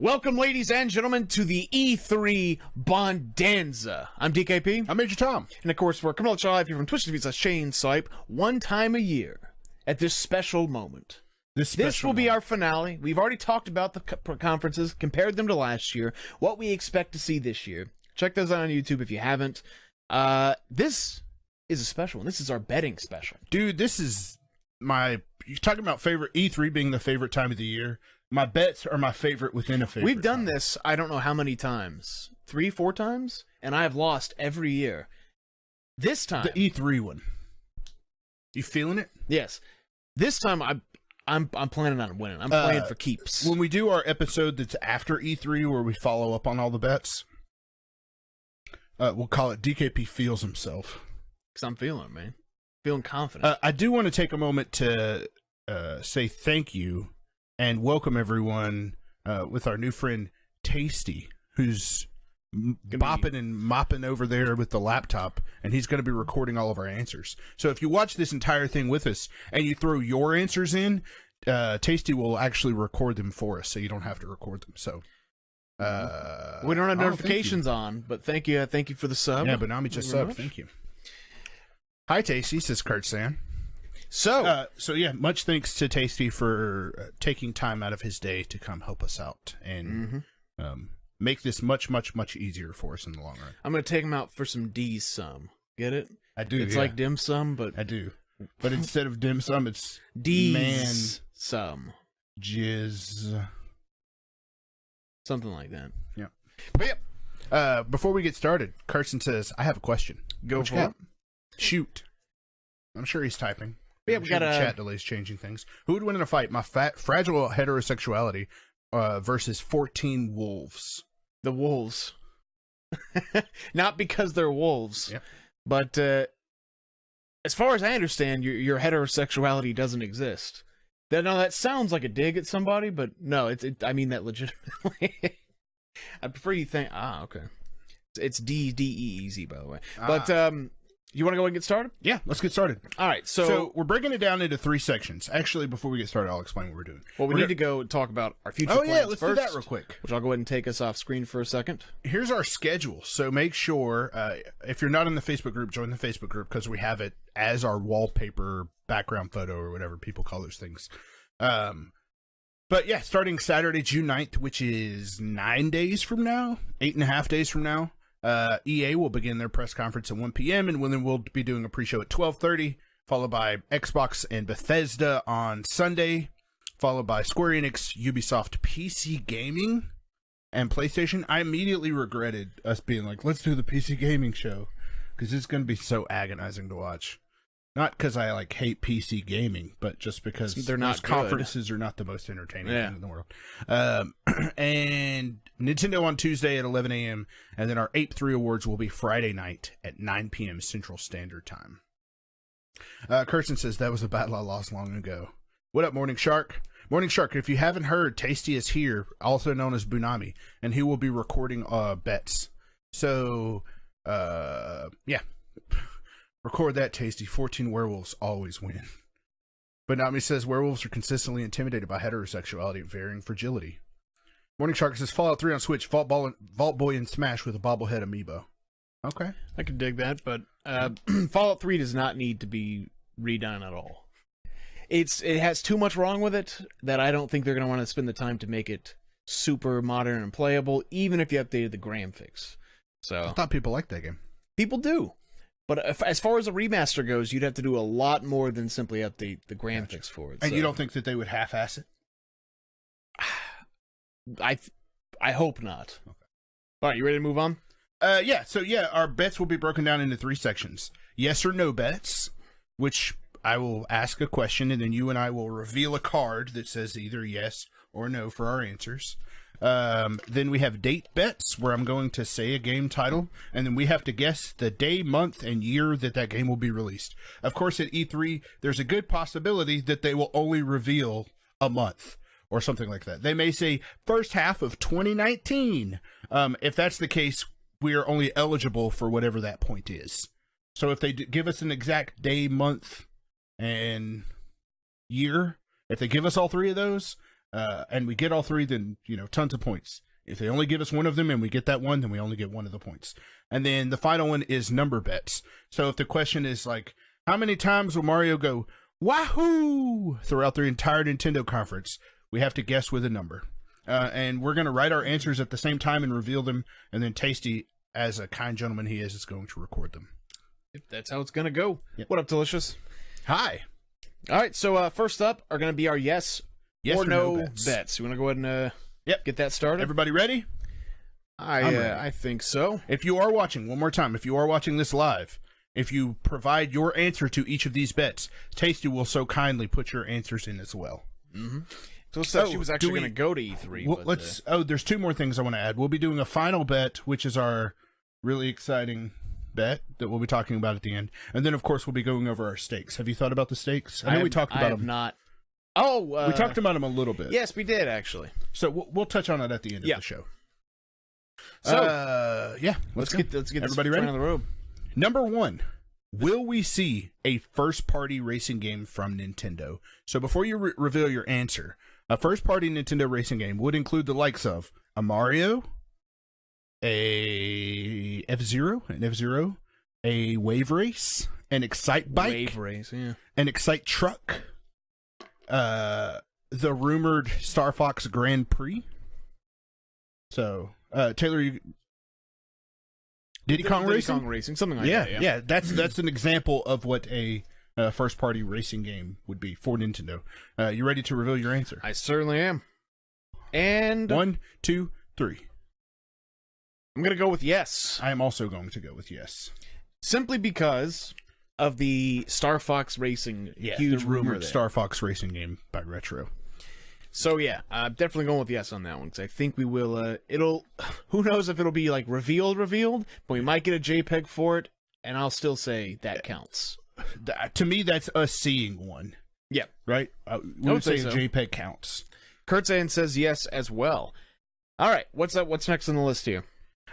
Welcome, ladies and gentlemen, to the E3 Bondanza. I'm DKP. I'm Major Tom. And of course, we're coming to live here from Twitch TV Shane Sipe one time a year at this special moment. This will be our finale. We've already talked about the conferences, compared them to last year, what we expect to see this year. Check those out on YouTube if you haven't. This is a special one. This is our betting special. Dude, this is you're talking about favorite E3 being the favorite time of the year. My bets are my favorite within a favorite. We've done this, I don't know how many times. 3, 4 times? And I have lost every year. This time... The E3 one. You feeling it? Yes. This time, I'm planning on winning. I'm playing for keeps. When we do our episode that's after E3, where we follow up on all the bets, we'll call it DKP Feels Himself. Because I'm feeling it, man. Feeling confident. I do want to take a moment to say thank you and welcome everyone with our new friend Tasty, who's bopping and mopping over there with the laptop, and he's going to be recording all of our answers. So if you watch this entire thing with us and you throw your answers in, Tasty will actually record them for us, so you don't have to record them. So we don't have notifications on, but thank you for the sub. Yeah, but Nami just subbed. Thank you. Hi, Tasty, says Kurt San. So yeah, much thanks to Tasty for taking time out of his day to come help us out and make this much, much, much easier for us in the long run. I'm going to take him out for some D's sum. Get it? I do. It's like dim sum, but... I do. But instead of dim sum, it's D's sum. Jizz. Something like that. Yeah. But yeah, before we get started, Carson says, I have a question. Go for it. Shoot. I'm sure he's typing. Yeah, we got chat delays changing things. Who would win in a fight? My fragile heterosexuality versus 14 wolves. The wolves. Not because they're wolves, yep. But as far as I understand, your heterosexuality doesn't exist. That sounds like a dig at somebody, but no, I mean that legitimately. I prefer you think. Okay. It's D-E-E-Z, by the way. But you want to go ahead and get started? Yeah, let's get started. All right, so we're breaking it down into 3 sections. Actually, before we get started, I'll explain what we're doing. Well, we need to go talk about our future plans yeah, let's first, do that real quick. Which I'll go ahead and take us off screen for a second. Here's our schedule. So make sure, if you're not in the Facebook group, join the Facebook group because we have it as our wallpaper background photo or whatever people call those things. But yeah, starting Saturday, June 9th, which is 9 days from now, 8.5 days from now. EA will begin their press conference at 1 p.m. and then we'll be doing a pre-show at 12:30, followed by Xbox and Bethesda on Sunday, followed by Square Enix, Ubisoft, PC Gaming, and PlayStation. I immediately regretted us being like, let's do the PC Gaming show, because it's going to be so agonizing to watch. Not because I hate PC gaming, but just because those conferences are not the most entertaining thing in the world. And Nintendo on Tuesday at 11 a.m. And then our Ape 3 Awards will be Friday night at 9 p.m. Central Standard Time. Kirsten says, that was a battle I lost long ago. What up, Morning Shark? Morning Shark, if you haven't heard, Tasty is here, also known as Bunami, and he will be recording bets. So, yeah. Record that, Tasty. 14 werewolves always win. But Nami says werewolves are consistently intimidated by heterosexuality and varying fragility. Morning Shark says Fallout 3 on Switch, Vault Boy and Smash with a bobblehead amiibo. Okay. I could dig that, but Fallout 3 does not need to be redone at all. It has too much wrong with it that I don't think they're going to want to spend the time to make it super modern and playable, even if you updated the gram fix. So I thought people liked that game. People do. But as far as a remaster goes, you'd have to do a lot more than simply update the gram fix for it. And you don't think that they would half-ass it? I hope not. Okay. All right, you ready to move on? Yeah. So yeah, our bets will be broken down into 3 sections: yes or no bets, which I will ask a question, and then you and I will reveal a card that says either yes or no for our answers. Then we have date bets, where I'm going to say a game title, and then we have to guess the day, month, and year that game will be released. Of course, at E3, there's a good possibility that they will only reveal a month or something like that. They may say first half of 2019. If that's the case, we are only eligible for whatever that point is. So if they give us an exact day, month, and year, if they give us all 3 of those, and we get all three, then, tons of points. If they only give us one of them and we get that one, then we only get one of the points. And then the final one is number bets. So if the question is like, how many times will Mario go, wahoo, throughout the entire Nintendo conference, we have to guess with a number. And we're going to write our answers at the same time and reveal them. And then Tasty, as a kind gentleman he is going to record them. That's how it's going to go. Yep. What up, Delicious? Hi. All right, so first up are going to be our yes or no bets. bets. You want to go ahead and get that started? Everybody ready? I think so. If you are watching, one more time, if you are watching this live, if you provide your answer to each of these bets, Tasty will so kindly put your answers in as well. Mm-hmm. So she was actually going to go to E3. Well, there's two more things I want to add. We'll be doing a final bet, which is our really exciting bet that we'll be talking about at the end. And then, of course, we'll be going over our stakes. Have you thought about the stakes? I know we talked about them. Not. Oh, we talked about them a little bit. Yes, we did, actually. So we'll touch on it at the end of the show. So, let's get everybody ready on the road. Number 1. Will we see a first-party racing game from Nintendo? So before you reveal your answer, a first-party Nintendo racing game would include the likes of a Mario, a F-Zero, a Wave Race, an Excite Bike, Wave Race, yeah, an Excite Truck, the rumored Star Fox Grand Prix. So, Taylor, Diddy Kong Racing, something like that. Yeah. That's an example of what a first-party racing game would be for Nintendo. You ready to reveal your answer? I certainly am. And 1, 2, 3. I'm going to go with yes. I am also going to go with yes. Simply because of the Star Fox Racing huge the rumor rumored Star Fox Racing game by Retro. So yeah, I'm definitely going with yes on that one because I think we will. Who knows if it'll be like revealed, but we might get a JPEG for it, and I'll still say that counts. To me, that's us seeing one. Yeah, right. We would say so. JPEG counts. Kurtzan says yes as well. All right, what's up? What's next on the list here?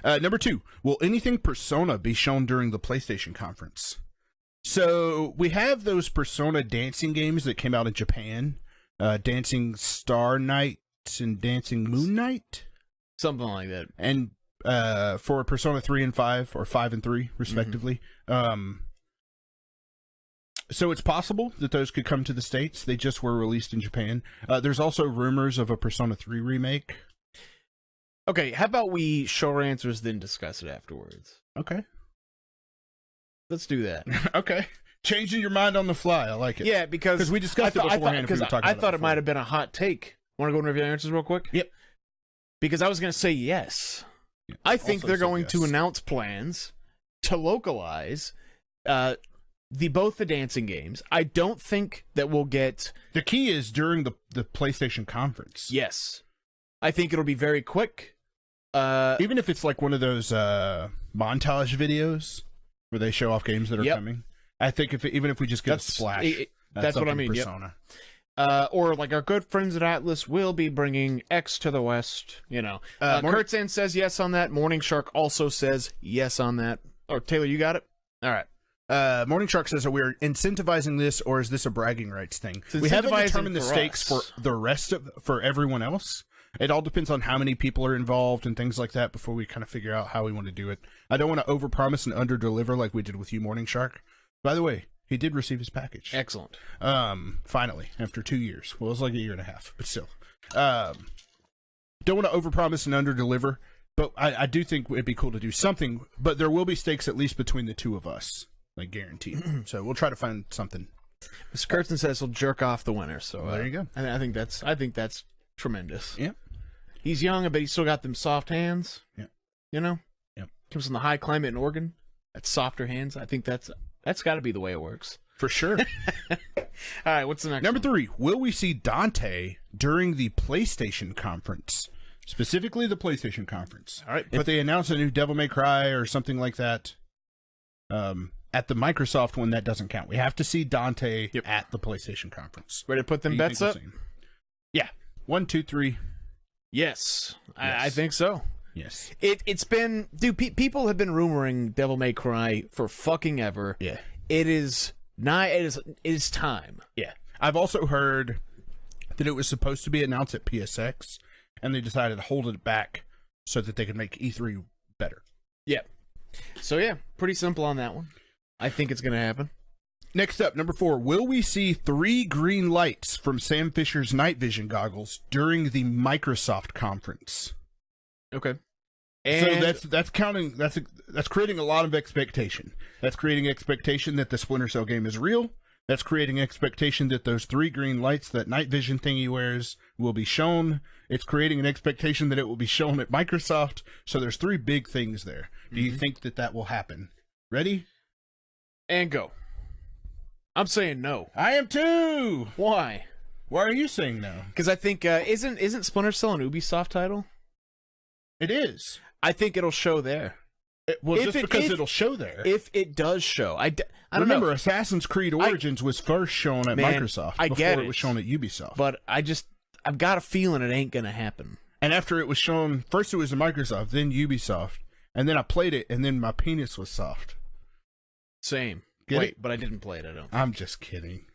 Number 2, will anything Persona be shown during the PlayStation conference? So we have those Persona dancing games that came out in Japan. Dancing Star Night and Dancing Moon Night, something like that, and for Persona 3 and 5, or 5 and 3 respectively. So it's possible that those could come to the States. They just were released in Japan. There's also rumors of a Persona 3 remake. Okay, how about we show our answers then discuss it afterwards? Okay, let's do that. Okay. Changing your mind on the fly. I like it. Yeah, because we discussed it beforehand. I thought it might have been a hot take. Want to go and review your answers real quick? Yep. Because I was going to say yes. Yeah, I think they're going to announce plans to localize both the dancing games. I don't think that we'll get... The key is during the PlayStation conference. Yes. I think it'll be very quick. Even if it's like one of those montage videos where they show off games that are coming. I think even if we just get a splash, that's what I mean. Persona. Yep. Or like our good friends at Atlas will be bringing X to the West. Kurtzan says yes on that. Morning Shark also says yes on that. Or Taylor, you got it. All right. Morning Shark says that we're incentivizing this, or is this a bragging rights thing? We haven't determined the stakes for the rest for everyone else. It all depends on how many people are involved and things like that before we kind of figure out how we want to do it. I don't want to overpromise and underdeliver like we did with you, Morning Shark. By the way, he did receive his package. Excellent. Finally, after 2 years. Well, it was like a year and a half, but still. Don't want to overpromise and underdeliver, but I do think it'd be cool to do something. But there will be stakes at least between the two of us, like guaranteed. So we'll try to find something. Mr. Kurtzen says he'll jerk off the winner. So there you go. I think that's tremendous. Yeah. He's young, but he's still got them soft hands. Yeah. Yeah. Comes from the high climate in Oregon. That's softer hands. I think that's got to be the way it works. For sure. All right, what's the next Number one? 3, will we see Dante during the PlayStation conference? Specifically the PlayStation conference. All right. If they announce a new Devil May Cry or something like that, at the Microsoft one, that doesn't count. We have to see Dante at the PlayStation conference. Ready to put them bets up? Yeah. 1, 2, 3. Yes. I think so. Yes. It's been... Dude, people have been rumoring Devil May Cry for fucking ever. Yeah. It is time. Yeah. I've also heard that it was supposed to be announced at PSX, and they decided to hold it back so that they could make E3 better. Yeah. So, yeah, pretty simple on that one. I think it's going to happen. Next up, number 4. Will we see 3 green lights from Sam Fisher's night vision goggles during the Microsoft conference? Okay. And so that's creating a lot of expectation. That's creating expectation that the Splinter Cell game is real. That's creating expectation that those 3 green lights that night vision thing he wears will be shown. It's creating an expectation that it will be shown at Microsoft. So there's 3 big things there. Do you think that will happen? Ready? And go. I'm saying no. I am too. Why? Why are you saying no? Because I think isn't Splinter Cell an Ubisoft title? It is. I think it'll show there. It'll show there. If it does show, I don't remember know. Assassin's Creed Origins was first shown at Microsoft before it was shown at Ubisoft. But I've got a feeling it ain't gonna happen. And after it was shown, first it was at Microsoft, then Ubisoft, and then I played it, and then my penis was soft. Same. Get it? But I didn't play it. I don't. I'm just kidding.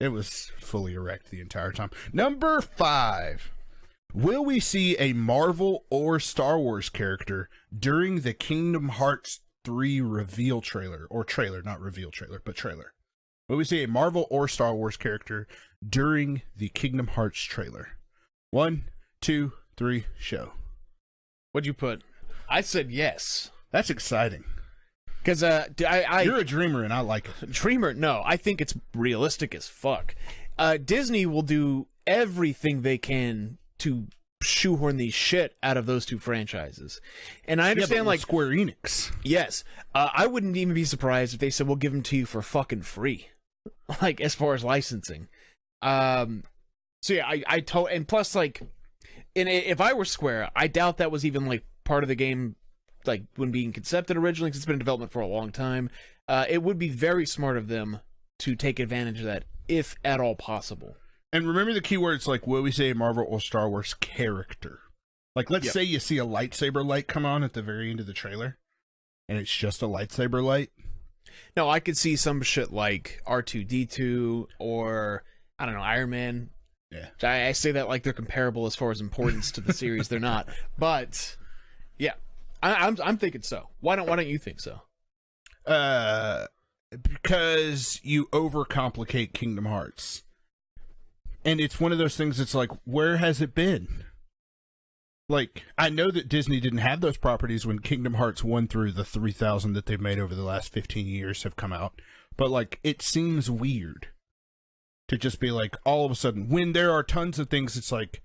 It was fully erect the entire time. Number 5. Will we see a Marvel or Star Wars character during the Kingdom Hearts 3 reveal trailer? Or trailer, not reveal trailer, but trailer. Will we see a Marvel or Star Wars character during the Kingdom Hearts trailer? 1, 2, 3, show. What'd you put? I said yes. That's exciting. Because you're a dreamer and I like it. Dreamer? No, I think it's realistic as fuck. Disney will do everything they can to shoehorn the shit out of those 2 franchises. And I understand, like Square Enix. Yes. I wouldn't even be surprised if they said, we'll give them to you for fucking free. Like, as far as licensing. So yeah, and plus, like, if I were Square, I doubt that was even, like, part of the game, like, when being concepted originally, because it's been in development for a long time. It would be very smart of them to take advantage of that, if at all possible. And remember the keywords, like, will we say a Marvel or Star Wars character? Like, let's say you see a lightsaber light come on at the very end of the trailer, and it's just a lightsaber light. No, I could see some shit like R2-D2 or, I don't know, Iron Man. Yeah. I say that like they're comparable as far as importance to the series. They're not. But, yeah. I'm thinking so. Why don't you think so? Because you overcomplicate Kingdom Hearts. And it's one of those things that's like, where has it been? Like, I know that Disney didn't have those properties when Kingdom Hearts 1 through the 3,000 that they've made over the last 15 years have come out. But, like, it seems weird to just be like, all of a sudden, when there are tons of things, it's like,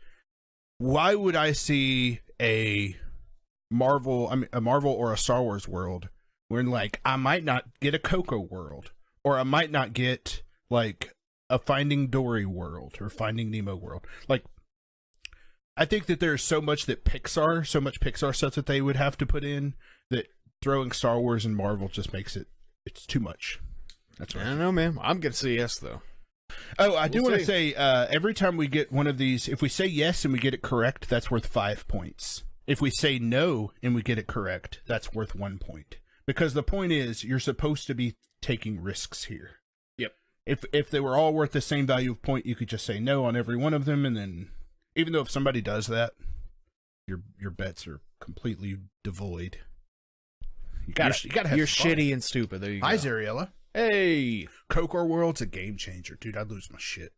why would I see a Marvel or a Star Wars world when, like, I might not get a Coco world, or I might not get, like, a Finding Dory world or Finding Nemo world. Like, I think that there's so much Pixar stuff that they would have to put in, that throwing Star Wars and Marvel just makes it's too much. That's what I don't know, man. I'm gonna say yes, though. Oh, I do want to say, every time we get one of these, if we say yes and we get it correct, that's worth 5 points. If we say no and we get it correct, that's worth 1 point. Because the point is, you're supposed to be taking risks here. If they were all worth the same value of point, you could just say no on every one of them, and then, even though if somebody does that, your bets are completely devoid. You gotta have You're fun. shitty and stupid. There you go. Hi, Zariella. Hey, Coco World's a game changer, dude. I'd lose my shit.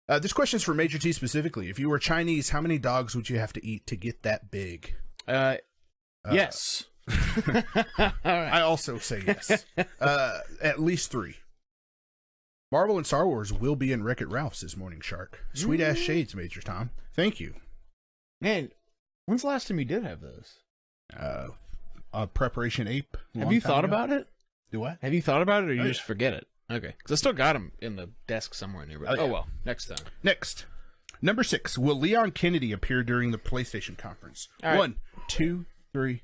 This question's for Major T specifically. If you were Chinese, how many dogs would you have to eat to get that big? Yes. All right. I also say yes. At least 3. Marvel and Star Wars will be in Wreck-It Ralph's this morning, Shark. Sweet ass shades, Major Tom. Thank you. Man, when's the last time you did have those? Preparation Ape. Have you thought about it? Do what? Have you thought about it, or you just forget it? Okay, because I still got them in the desk somewhere in there. But, oh well, next time. Next. Number 6. Will Leon Kennedy appear during the PlayStation conference? Right. 1, 2, 3.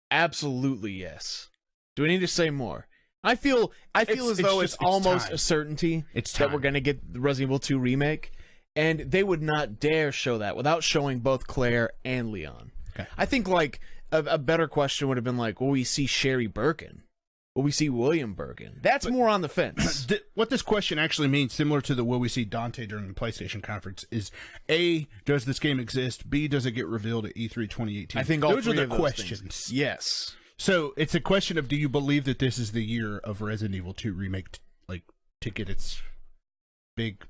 Absolutely yes. Do we need to say more? I feel as though it's almost a certainty that we're going to get the Resident Evil 2 remake, and they would not dare show that without showing both Claire and Leon. Okay. I think, like, a better question would have been like, will we see Sherry Birkin Will we see William Bergen? That's more on the fence. What this question actually means, similar to the will we see Dante during the PlayStation conference, is A, does this game exist? B, does it get revealed at E3 2018? I think all those three are the of those questions. Things. Yes. So it's a question of, do you believe that this is the year of Resident Evil 2 remake, to get its big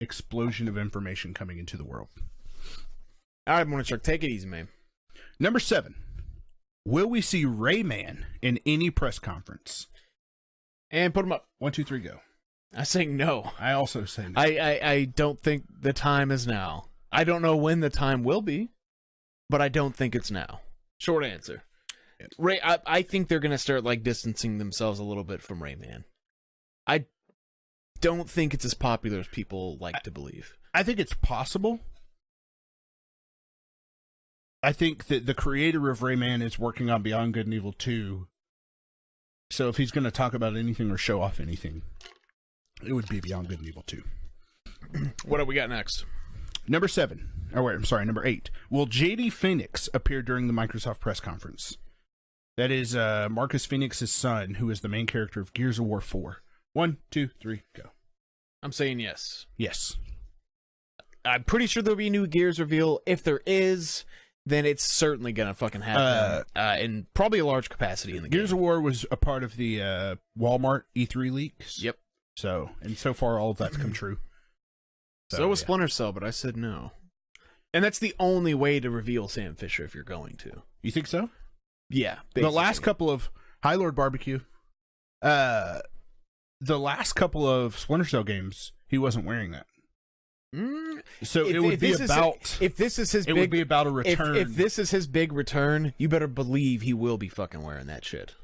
explosion of information coming into the world? All right, Morning Shark, take it easy, man. Number 7. Will we see Rayman in any press conference? And put him up. 1, 2, 3, go. I'm saying no. I also say no. I don't think the time is now. I don't know when the time will be, but I don't think it's now. Short answer. Ray, I think they're going to start distancing themselves a little bit from Rayman. I don't think it's as popular as people like to believe. I think it's possible. I think that the creator of Rayman is working on Beyond Good and Evil 2. So if he's going to talk about anything or show off anything, it would be Beyond Good and Evil 2. What do we got next? Number 8. Will JD Phoenix appear during the Microsoft press conference? That is Marcus Phoenix's son, who is the main character of Gears of War 4. 1, 2, 3, go. I'm saying yes. Yes. I'm pretty sure there'll be a new Gears reveal. If there is, then it's certainly gonna fucking happen, in probably a large capacity in the Gears game. of War was a part of the Walmart E3 leaks. Yep. So far, all of that's come true. So was Splinter Cell, but I said no. And that's the only way to reveal Sam Fisher if you're going to. You think so? Yeah. Basically. The last couple of Hi Lord Barbecue, the last couple of Splinter Cell games, he wasn't wearing that. So it would be about if this is his. It would be about a return. If this is his big return, you better believe he will be fucking wearing that shit.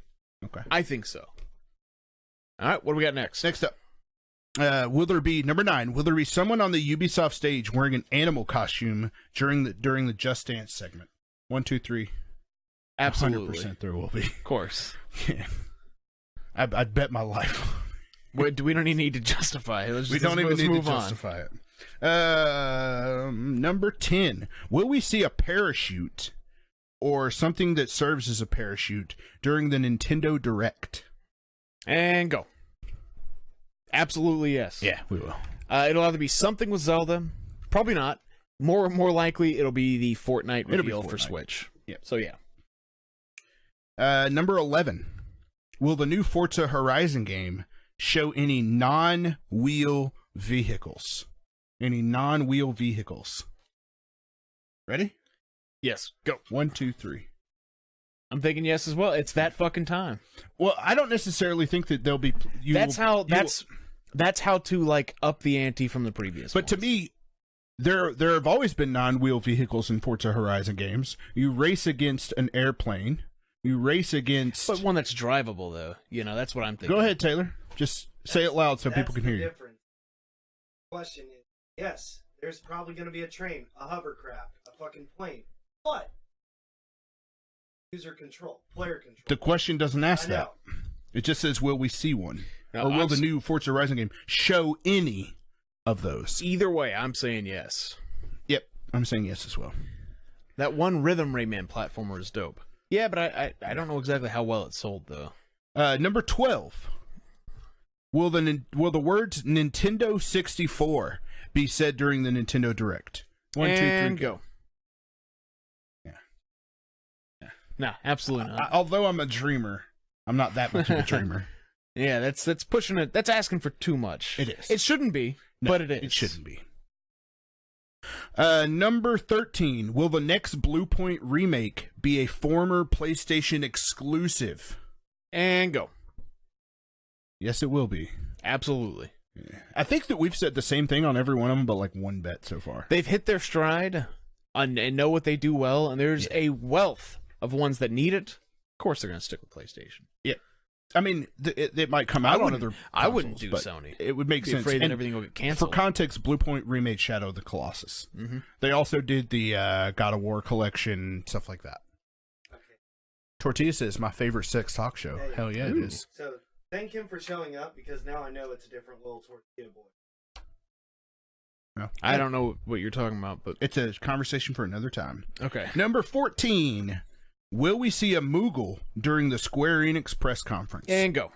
Okay, I think so. All right, what do we got next? Next up, will there be number 9? Will there be someone on the Ubisoft stage wearing an animal costume during the Just Dance segment? 1, 2, 3. Absolutely, 100% there will be. Of course. Yeah. I'd bet my life. We don't even need to justify it. We don't even need to justify it. Number 10. Will we see a parachute or something that serves as a parachute during the Nintendo Direct? And go. Absolutely yes. Yeah, we will. It'll either be something with Zelda. Probably not. More likely, it'll be the Fortnite reveal for Switch. Yep. So yeah. Number 11. Will the new Forza Horizon game show any non-wheel vehicles? Any non-wheel vehicles? Ready? Yes. Go. 1, 2, 3. I'm thinking yes as well. It's that fucking time. Well, I don't necessarily think that they'll be. That's how to up the ante from the previous. But to me, there have always been non-wheel vehicles in Forza Horizon games. You race against an airplane. You race against. But one that's drivable, though. That's what I'm thinking. Go ahead, Taylor. Just say it loud so people can hear you. Difference. Question is, yes, there's probably going to be a train, a hovercraft, a fucking plane, but user control, player control. The question doesn't ask that. It just says, will we see one? No, or will the new Forza Horizon game show any of those? Either way, I'm saying yes. Yep, I'm saying yes as well. That one Rhythm Rayman platformer is dope. Yeah, but I don't know exactly how well it sold, though. Number 12. Will the words Nintendo 64 be said during the Nintendo Direct? 1, 2, 3, go. Yeah. No, absolutely not. Although I'm a dreamer, I'm not that much of a dreamer. Yeah, that's pushing it. That's asking for too much. It is. It shouldn't be, No, but it is. It shouldn't be. Number 13. Will the next Blue Point remake be a former PlayStation exclusive? And go. Yes, it will be. Absolutely. Yeah. I think that we've said the same thing on every one of them, but one bet so far. They've hit their stride and know what they do well, and there's a wealth of ones that need it. Of course, they're going to stick with PlayStation. Yeah. I mean, it might come out on other consoles, I wouldn't do Sony. It would make sense. Afraid that everything will get canceled. For context, Blue Point remade Shadow of the Colossus. Mm-hmm. They also did the God of War collection, stuff like that. Okay. Tortilla says, my favorite sex talk show. Hey, hell yeah, it is. So thank him for showing up, because now I know it's a different little Tortilla boy. Well, I don't know what you're talking about, but it's a conversation for another time. Okay. Number 14. Will we see a Moogle during the Square Enix press conference? And go.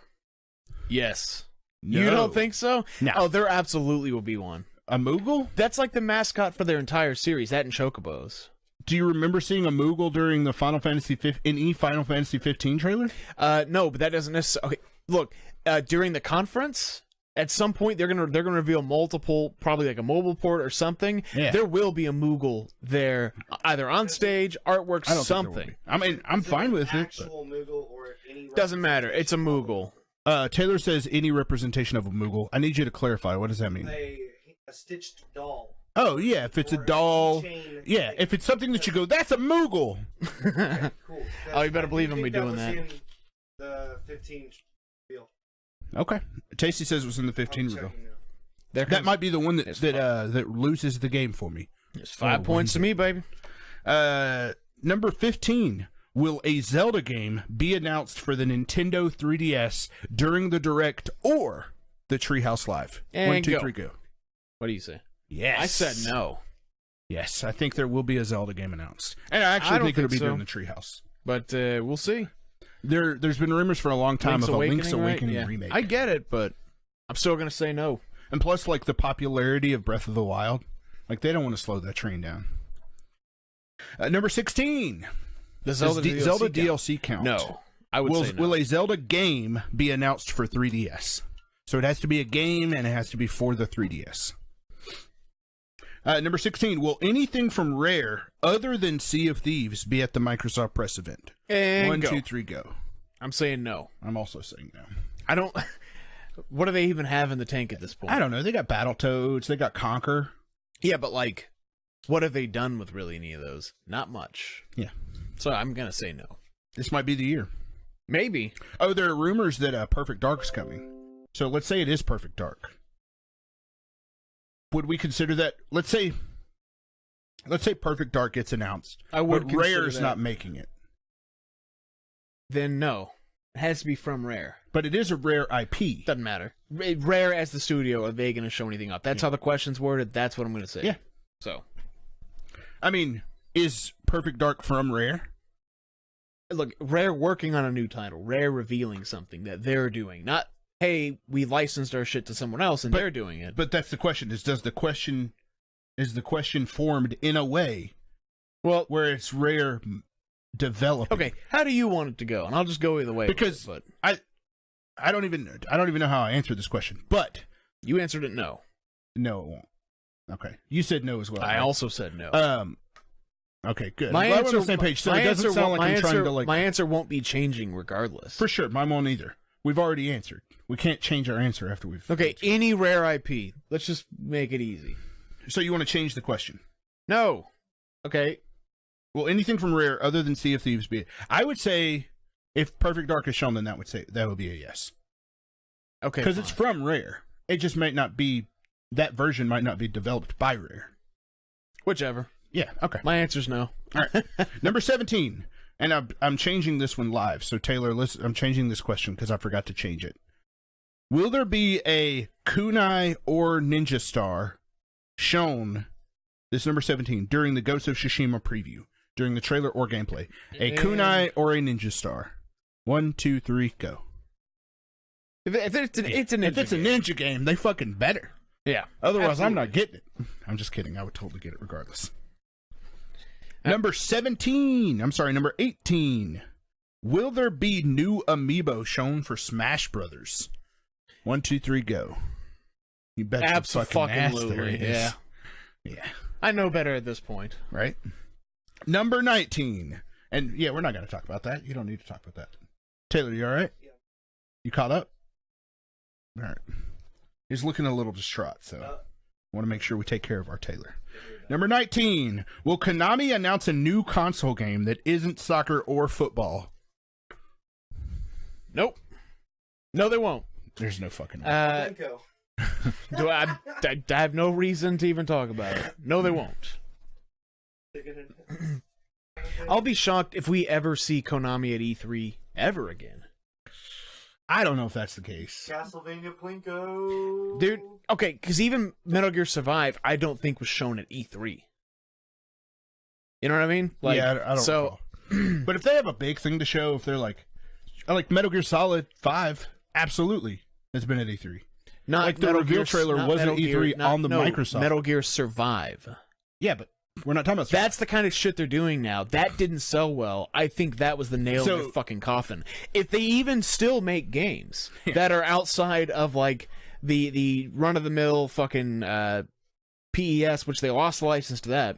Yes. No. You don't think so? No. Oh, there absolutely will be one. A Moogle? That's like the mascot for their entire series, that and Chocobos. Do you remember seeing a Moogle during the Final Fantasy Final Fantasy 15 trailer? No, but that doesn't necessarily. Okay, look, during the conference, at some point they're gonna reveal multiple, probably like a mobile port or something. Yeah. There will be a Moogle there, either on stage, artwork, I don't something. think there will be. I mean, I'm fine with it. Actual Moogle or any Doesn't matter. It's a Moogle. Taylor says any representation of a Moogle. I need you to clarify. What does that mean? A stitched doll. Oh, yeah, if it's a Or doll. keychain, Yeah, like- if it's something that you go, that's a Moogle. Okay, cool. Oh, you better I believe think him be that doing was that. in the 15 deal. Okay. Tasty says it was in the 15 I'm reveal. checking now. There That comes- might be the one It's that loses the game for me. It's 5 points to me, baby. Number 15. Will a Zelda game be announced for the Nintendo 3DS during the Direct or the Treehouse Live? And 1, 2, go. 3, go. What do you say? Yes. I said no, Yes, I think there will be a Zelda game announced. And I I actually don't think it'll be think so. during the Treehouse. but we'll see. There's been rumors for a long time of a Link's Awakening right? Yeah. remake. I get it, but I'm still gonna say no. And plus, like, the popularity of Breath of the Wild. Like, they don't want to slow that train down. Number 16. The Zelda DLC count. No, I would say no. Will a Zelda game be announced for 3DS? So it has to be a game, and it has to be for the 3DS. Number 16. Will anything from Rare, other than Sea of Thieves, be at the Microsoft press event? And 1, go. 2, 3, go. I'm saying no. I'm also saying no. I don't. What do they even have in the tank at this point? I don't know. They got Battletoads. They got Conquer. Yeah, but like, what have they done with really any of those? Not much. Yeah. So I'm gonna say no. This might be the year. Maybe. Oh, there are rumors that Perfect Dark is coming. So let's say it is Perfect Dark. Would we consider that? Let's say Perfect Dark gets announced. I would but Rare consider is that. not making it. Then no. It has to be from Rare. But it is a Rare IP. Doesn't matter. Rare as the studio, are they going to show anything up? That's how the question's worded. That's what I'm going to say. Yeah. So, I mean, is Perfect Dark from Rare? look, Rare working on a new title. Rare revealing something that they're doing. Not, hey, we licensed our shit to someone else and they're doing it. But that's the question. Is the question formed in a way Well, where it's Rare developing? okay, how do you want it to go? And I'll just go either way. Because but I don't even know how I answered this question. But you answered it no. no, it won't. Okay, you said no as well. I right? also said no. Okay, good. My I'm glad answer, we're on the same page. So my it doesn't answer sound won't- like my I'm trying answer- to like. My answer won't be changing regardless. For sure, mine won't either. We've already answered. We can't change our answer after we've. Okay, any Rare IP. Let's just make it easy. So you want to change the question? No. Okay. Well, anything from Rare other than Sea of Thieves be? I would say if Perfect Dark is shown, then that would be a yes. Okay. Because it's fine. from Rare. It just might not be. That version might not be developed by Rare. Whichever. Yeah. Okay. My answer's no. All right. Number 17. And I'm changing this one live. So, Taylor, listen, I'm changing this question because I forgot to change it. Will there be a kunai or ninja star shown, this is number 17, during the Ghost of Tsushima preview, during the trailer or gameplay? A kunai or a ninja star? 1, 2, 3, go. If it's a ninja If it's a game. ninja game, they fucking better. Yeah. Otherwise, I'm Absolutely. not getting it. I'm just kidding. I would totally get it regardless. Number 17. I'm sorry, number 18. Will there be new amiibo shown for Smash Brothers? 1, 2, 3, go. You bet your fucking ass there Absolutely. it is. Yeah. Yeah. I know better at this point. Right? Number 19. And yeah, we're not going to talk about that. You don't need to talk about that. Taylor, you all right? Yeah. You caught up? All right. He's looking a little distraught, so I want to make sure we take care of our Taylor. Number 19. Will Konami announce a new console game that isn't soccer or football? Nope. No, they won't. There's no fucking way. Blinko. I have no reason to even talk about it. No, they won't. I'll be shocked if we ever see Konami at E3 ever again. I don't know if that's the case. Castlevania Blinko. Dude, okay, because even Metal Gear Survive, I don't think was shown at E3. You know what I mean? Yeah, I don't So, recall. But if they have a big thing to show, if they're like Metal Gear Solid 5, absolutely has been at E3. Not like the Metal reveal Gear, trailer not was at Metal E3 Gear, not- on the no, Microsoft. Metal Gear Survive. Yeah, but we're not talking about That's the kind of shit they're doing now. That didn't sell well. I think that was the nail in the fucking coffin. If they even still make games that are outside of like the run of the mill fucking PES, which they lost the license to that,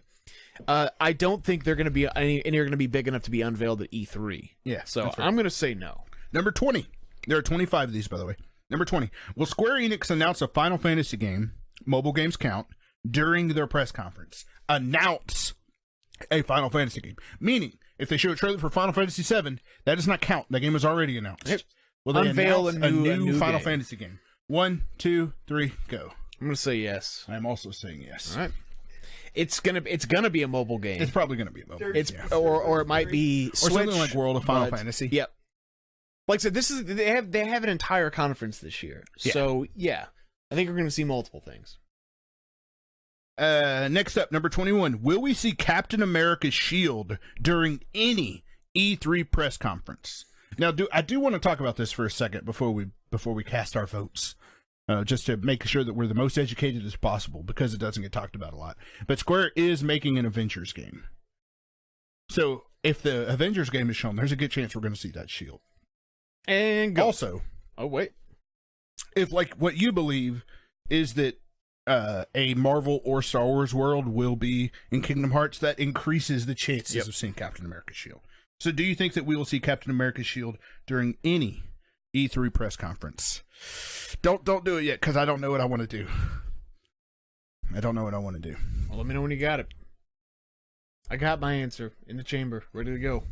I don't think they're going to be any are going to be big enough to be unveiled at E3. Yeah, so that's right. I'm going to say no. Number 20. There are 25 of these, by the way. Number 20. Will Square Enix announce a Final Fantasy game, mobile games count, during their press conference? Announce a Final Fantasy game. Meaning, if they show a trailer for Final Fantasy VII, that does not count. That game is already announced. Yep. Will they Unveil announce a new Final game. Fantasy game? 1, 2, 3, go. I'm going to say yes. I am also saying yes. All right. It's gonna be a mobile game. It's probably going to be a mobile. It's yeah. or it might be or Switch, something like World of Final but- Fantasy. Yep. Like I said, they have an entire conference this year. Yeah. So yeah, I think we're going to see multiple things. Next up, number 21. Will we see Captain America's shield during any E3 press conference? Now, I do want to talk about this for a second before we cast our votes, just to make sure that we're the most educated as possible, because it doesn't get talked about a lot. But Square is making an Avengers game, so if the Avengers game is shown, there's a good chance we're going to see that shield. And go. Also, Oh wait. if like what you believe is that a Marvel or Star Wars world will be in Kingdom Hearts, that increases the chances of seeing Captain America's shield. So do you think that we will see Captain America's shield during any E3 press conference? Don't do it yet, because I don't know what I want to do. I don't know what I want to do. Well, let me know when you got it. I got my answer in the chamber, ready to go.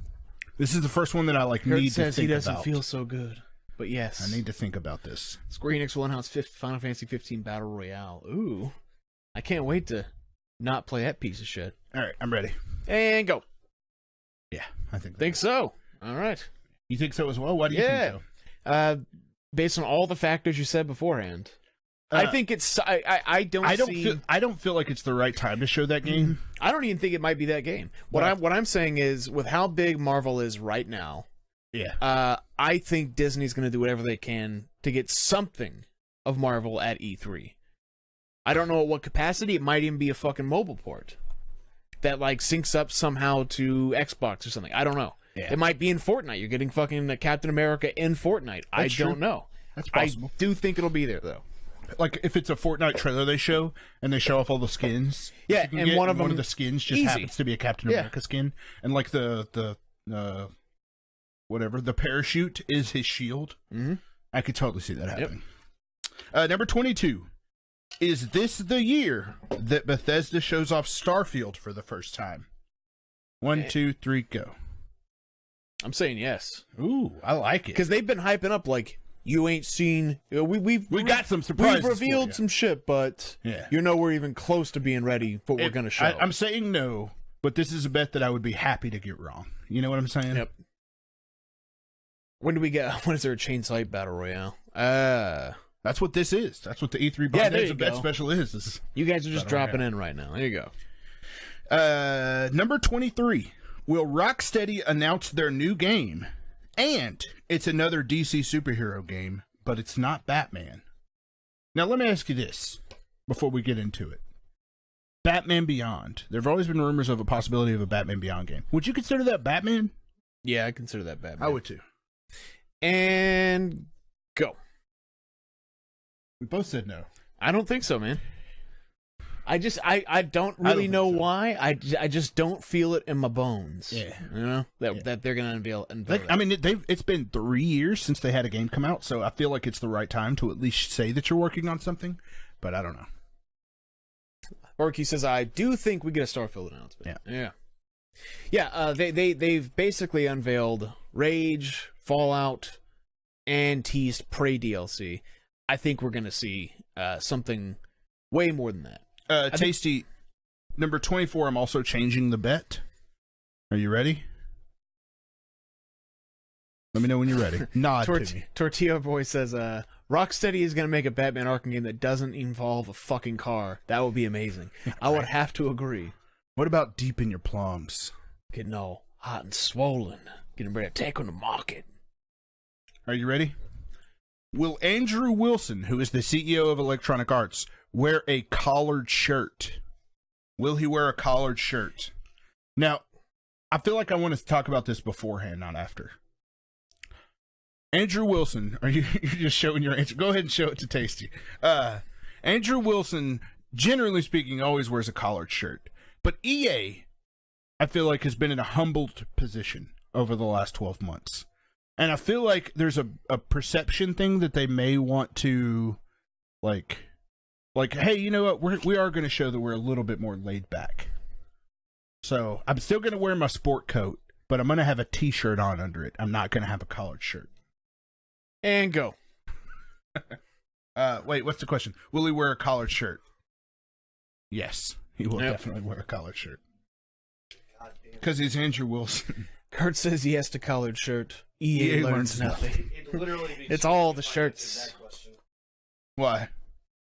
This is the first one that I Kurt need to says he think doesn't about. feel so good, but yes, I need to think about this. Square Enix will announce Final Fantasy 15 Battle Royale. Ooh, I can't wait to not play that piece of shit. All right, I'm ready. And go. Yeah, I think So. All right. You think so as well? Why do you think so? Based on all the factors you said beforehand, I think it's. I don't feel like it's the right time to show that game. I don't even think it might be that game. What I'm saying is, with how big Marvel is right now, I think Disney's going to do whatever they can to get something of Marvel at E3. I don't know at what capacity. It might even be a fucking mobile port that like syncs up somehow to Xbox or something. I don't know. Yeah. It might be in Fortnite. You're getting fucking Captain America in Fortnite. I don't know. That's possible. I do think it'll be there though. Like if it's a Fortnite trailer they show and they show off all the skins. Yeah, and one of the skins just happens to be a Captain America skin, and like the whatever, the parachute is his shield. Mm-hmm. I could totally see that happening. Number 22. Is this the year that Bethesda shows off Starfield for the first time? 1, 2, 3, go. I'm saying yes. Ooh, I like it. Because they've been hyping up like, you ain't seen... We've got some surprises. We've revealed some shit, but you're nowhere even close to being ready for what we're going to show. I'm saying no, but this is a bet that I would be happy to get wrong. You know what I'm saying? Yep. When is there a chain sight battle royale? That's what this is. That's what the E3 Bondanza bet special is. You guys are just dropping in right now. There you go. Number 23. Will Rocksteady announce their new game? And it's another DC superhero game, but it's not Batman. Now, let me ask you this before we get into it. Batman Beyond. There have always been rumors of a possibility of a Batman Beyond game. Would you consider that Batman? Yeah, I consider that Batman. I would too. And go. We both said no. I don't think so, man. I don't really know why. I just don't feel it in my bones. Yeah, you know that they're gonna unveil. I mean, it's been 3 years since they had a game come out, so I feel like it's the right time to at least say that you're working on something. But I don't know. Orky says, I do think we get a Starfield announcement. Yeah. They've basically unveiled Rage, Fallout, and teased Prey DLC. I think we're gonna see something way more than that. Tasty, number 24, I'm also changing the bet. Are you ready? Let me know when you're ready. Nod to me. Tortilla Boy says, Rocksteady is going to make a Batman Arkham game that doesn't involve a fucking car. That would be amazing. I would have to agree. What about Deep in Your Plums? Okay, no. hot and swollen, getting ready to take on the market. Are you ready? Will Andrew Wilson, who is the CEO of Electronic Arts, wear a collared shirt? Will he wear a collared shirt? Now, I feel like I want to talk about this beforehand, not after. Andrew Wilson, you're just showing your answer? Go ahead and show it to Tasty. Andrew Wilson, generally speaking, always wears a collared shirt. But EA, I feel like, has been in a humbled position over the last 12 months. And I feel like there's a perception thing that they may want to, like, hey, you know what? We are going to show that we're a little bit more laid back. So I'm still going to wear my sport coat, but I'm going to have a T-shirt on under it. I'm not going to have a collared shirt. And go. Wait, what's the question? Will he wear a collared shirt? Yes, he will definitely wear a collared shirt. Because he's Andrew Wilson. Kurt says he has to collared shirt. EA learns nothing. It's all the shirts. Why?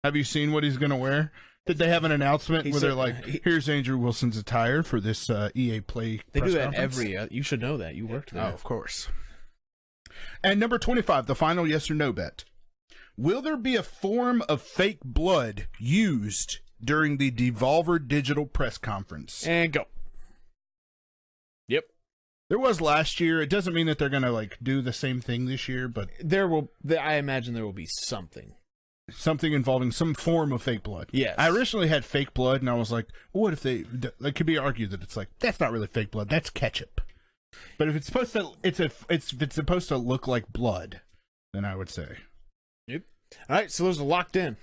Have you seen what he's going to wear? Did they have an announcement where they're like, here's Andrew Wilson's attire for this EA Play They press do that conference? every... you should know that. You worked there. Oh, of course. And number 25, the final yes or no bet. Will there be a form of fake blood used during the Devolver Digital press conference? And go. Yep. There was last year. It doesn't mean that they're going to do the same thing this year, but I imagine there will be something. Something involving some form of fake blood. Yes. I originally had fake blood, and I was like, what if it could be argued that it's like, that's not really fake blood, that's ketchup. But if it's supposed to, if it's supposed to look like blood, then I would say. Yep. All right, so those are locked in.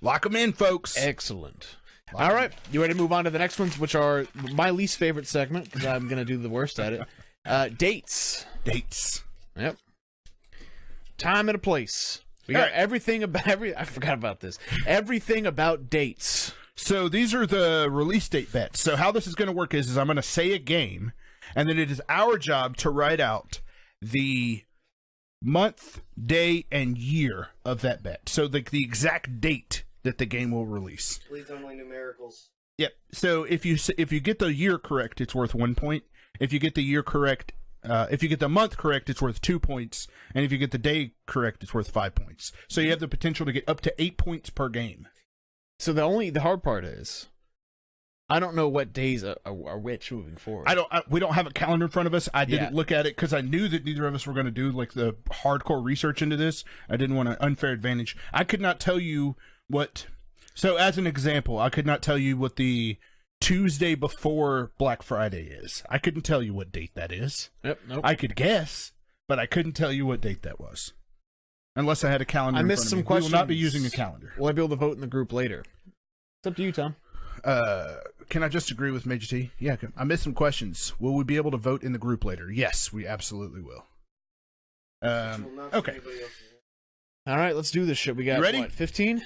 Lock them in, folks. Excellent. All right, you ready to move on to the next ones, which are my least favorite segment, because I'm going to do the worst at it. Dates. Dates. Yep. Time and a place. We got everything about I forgot about this. Everything about dates. So these are the release date bets. So how this is going to work is I'm going to say a game, and then it is our job to write out the month, day, and year of that bet. So the exact date that the game will release. Please only numericals. Yep. So if you get the year correct, it's worth 1 point. If you get the year correct, if you get the month correct, it's worth 2 points, and if you get the day correct, it's worth 5 points. So you have the potential to get up to 8 points per game. So the hard part is, I don't know what days are which moving forward. We don't have a calendar in front of us. I didn't look at it because I knew that neither of us were going to do the hardcore research into this. I didn't want an unfair advantage. I could not tell you what. So as an example, I could not tell you what the Tuesday before Black Friday is. I couldn't tell you what date that is. Yep. Nope. I could guess, but I couldn't tell you what date that was. Unless I had a calendar. I missed some questions. We will not be using a calendar. Will I be able to vote in the group later? It's up to you, Tom. Can I just agree with Major T? Yeah, I missed some questions. Will we be able to vote in the group later? Yes, we absolutely will. Okay. All right, let's do this shit. We got, ready? What, 15?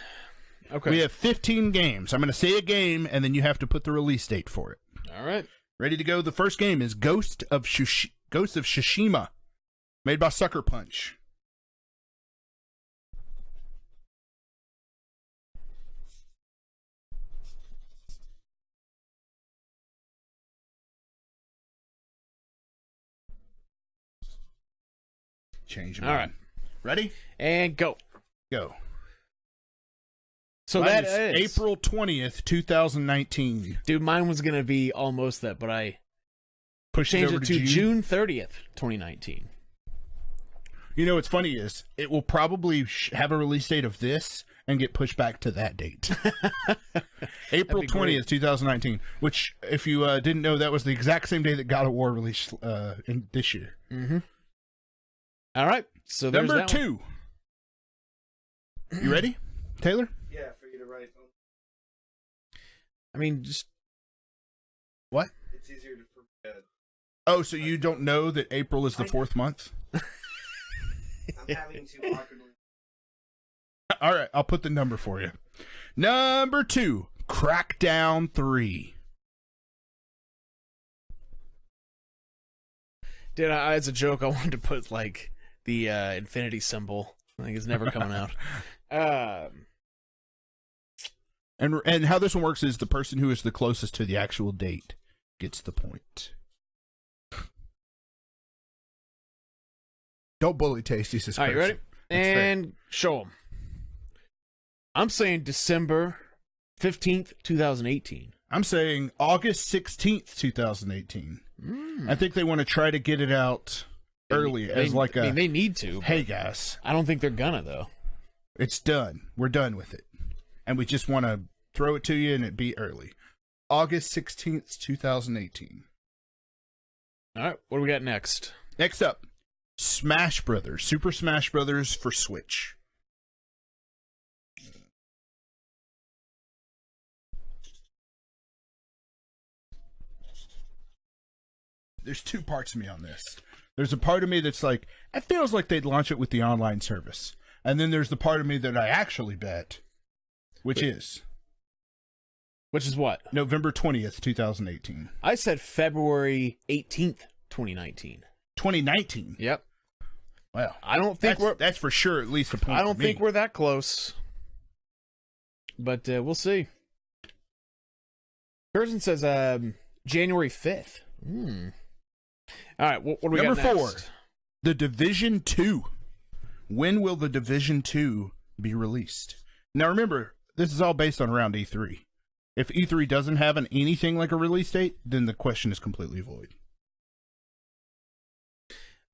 Okay. We have 15 games. I'm going to say a game, and then you have to put the release date for it. All right. Ready to go? The first game is Ghost of Tsushima, made by Sucker Punch. Change. All right. Ready? And go. Go. So Mine that is April 20th, 2019. Dude, mine was going to be almost that, but I Pushed changed over it to June 30th, 2019. You know what's funny is it will probably have a release date of this and get pushed back to that date. April 20th, 2019, which, if you didn't know, that was the exact same day that God of War released in this year. Mm-hmm. All right. So there's Number that 2. You ready, Taylor? Yeah, for you to write. I mean, just... What? It's easier to forget. Oh, so you don't know that April is the 4th month? I'm having to awkwardly. All right, I'll put the number for you. Number 2, Crackdown 3. Dude, as a joke, I wanted to put, like, the infinity symbol. I think it's never coming out. And how this one works is the person who is the closest to the actual date gets the point. Don't bully Tasty. All right, you ready? And show them. I'm saying December 15th, 2018. I'm saying August 16th, 2018. I think they want to try to get it out early they need to. Hey, guys. I don't think they're gonna, though. It's done. We're done with it. And we just want to throw it to you and it be early. August 16th, 2018. All right, what do we got next? Next up, Smash Brothers. Super Smash Brothers for Switch. There's two parts of me on this. There's a part of me that's like, it feels like they'd launch it with the online service. And then there's the part of me that I actually bet, which is what? November 20th, 2018. I said February 18th, 2019. 2019? Yep. Well, I don't think that's for sure at least a point. I don't think we're that close. But we'll see. Person says January 5th. All right, what do we got next? Number 4, The Division 2. When will The Division 2 be released? Now remember, this is all based on around E3. If E3 doesn't have anything like a release date, then the question is completely void.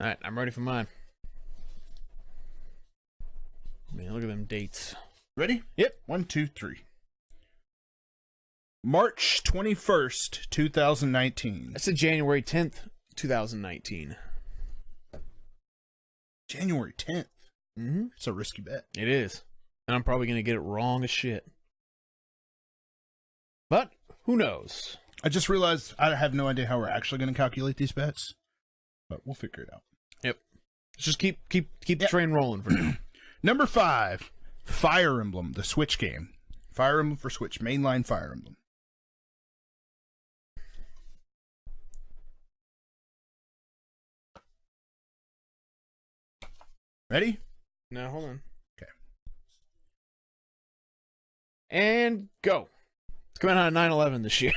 All right, I'm ready for mine. Man, look at them dates. Ready? Yep. 1, 2, 3. March 21st, 2019. I said January 10th, 2019. January 10th? Mm-hmm. It's a risky bet. It is. And I'm probably going to get it wrong as shit. But, who knows? I just realized I have no idea how we're actually going to calculate these bets. But we'll figure it out. Yep. Let's just keep the train rolling for now. Number 5, Fire Emblem, the Switch game. Fire Emblem for Switch, mainline Fire Emblem. Ready? Now, hold on. Okay. And go. It's coming out on 9/11 this year.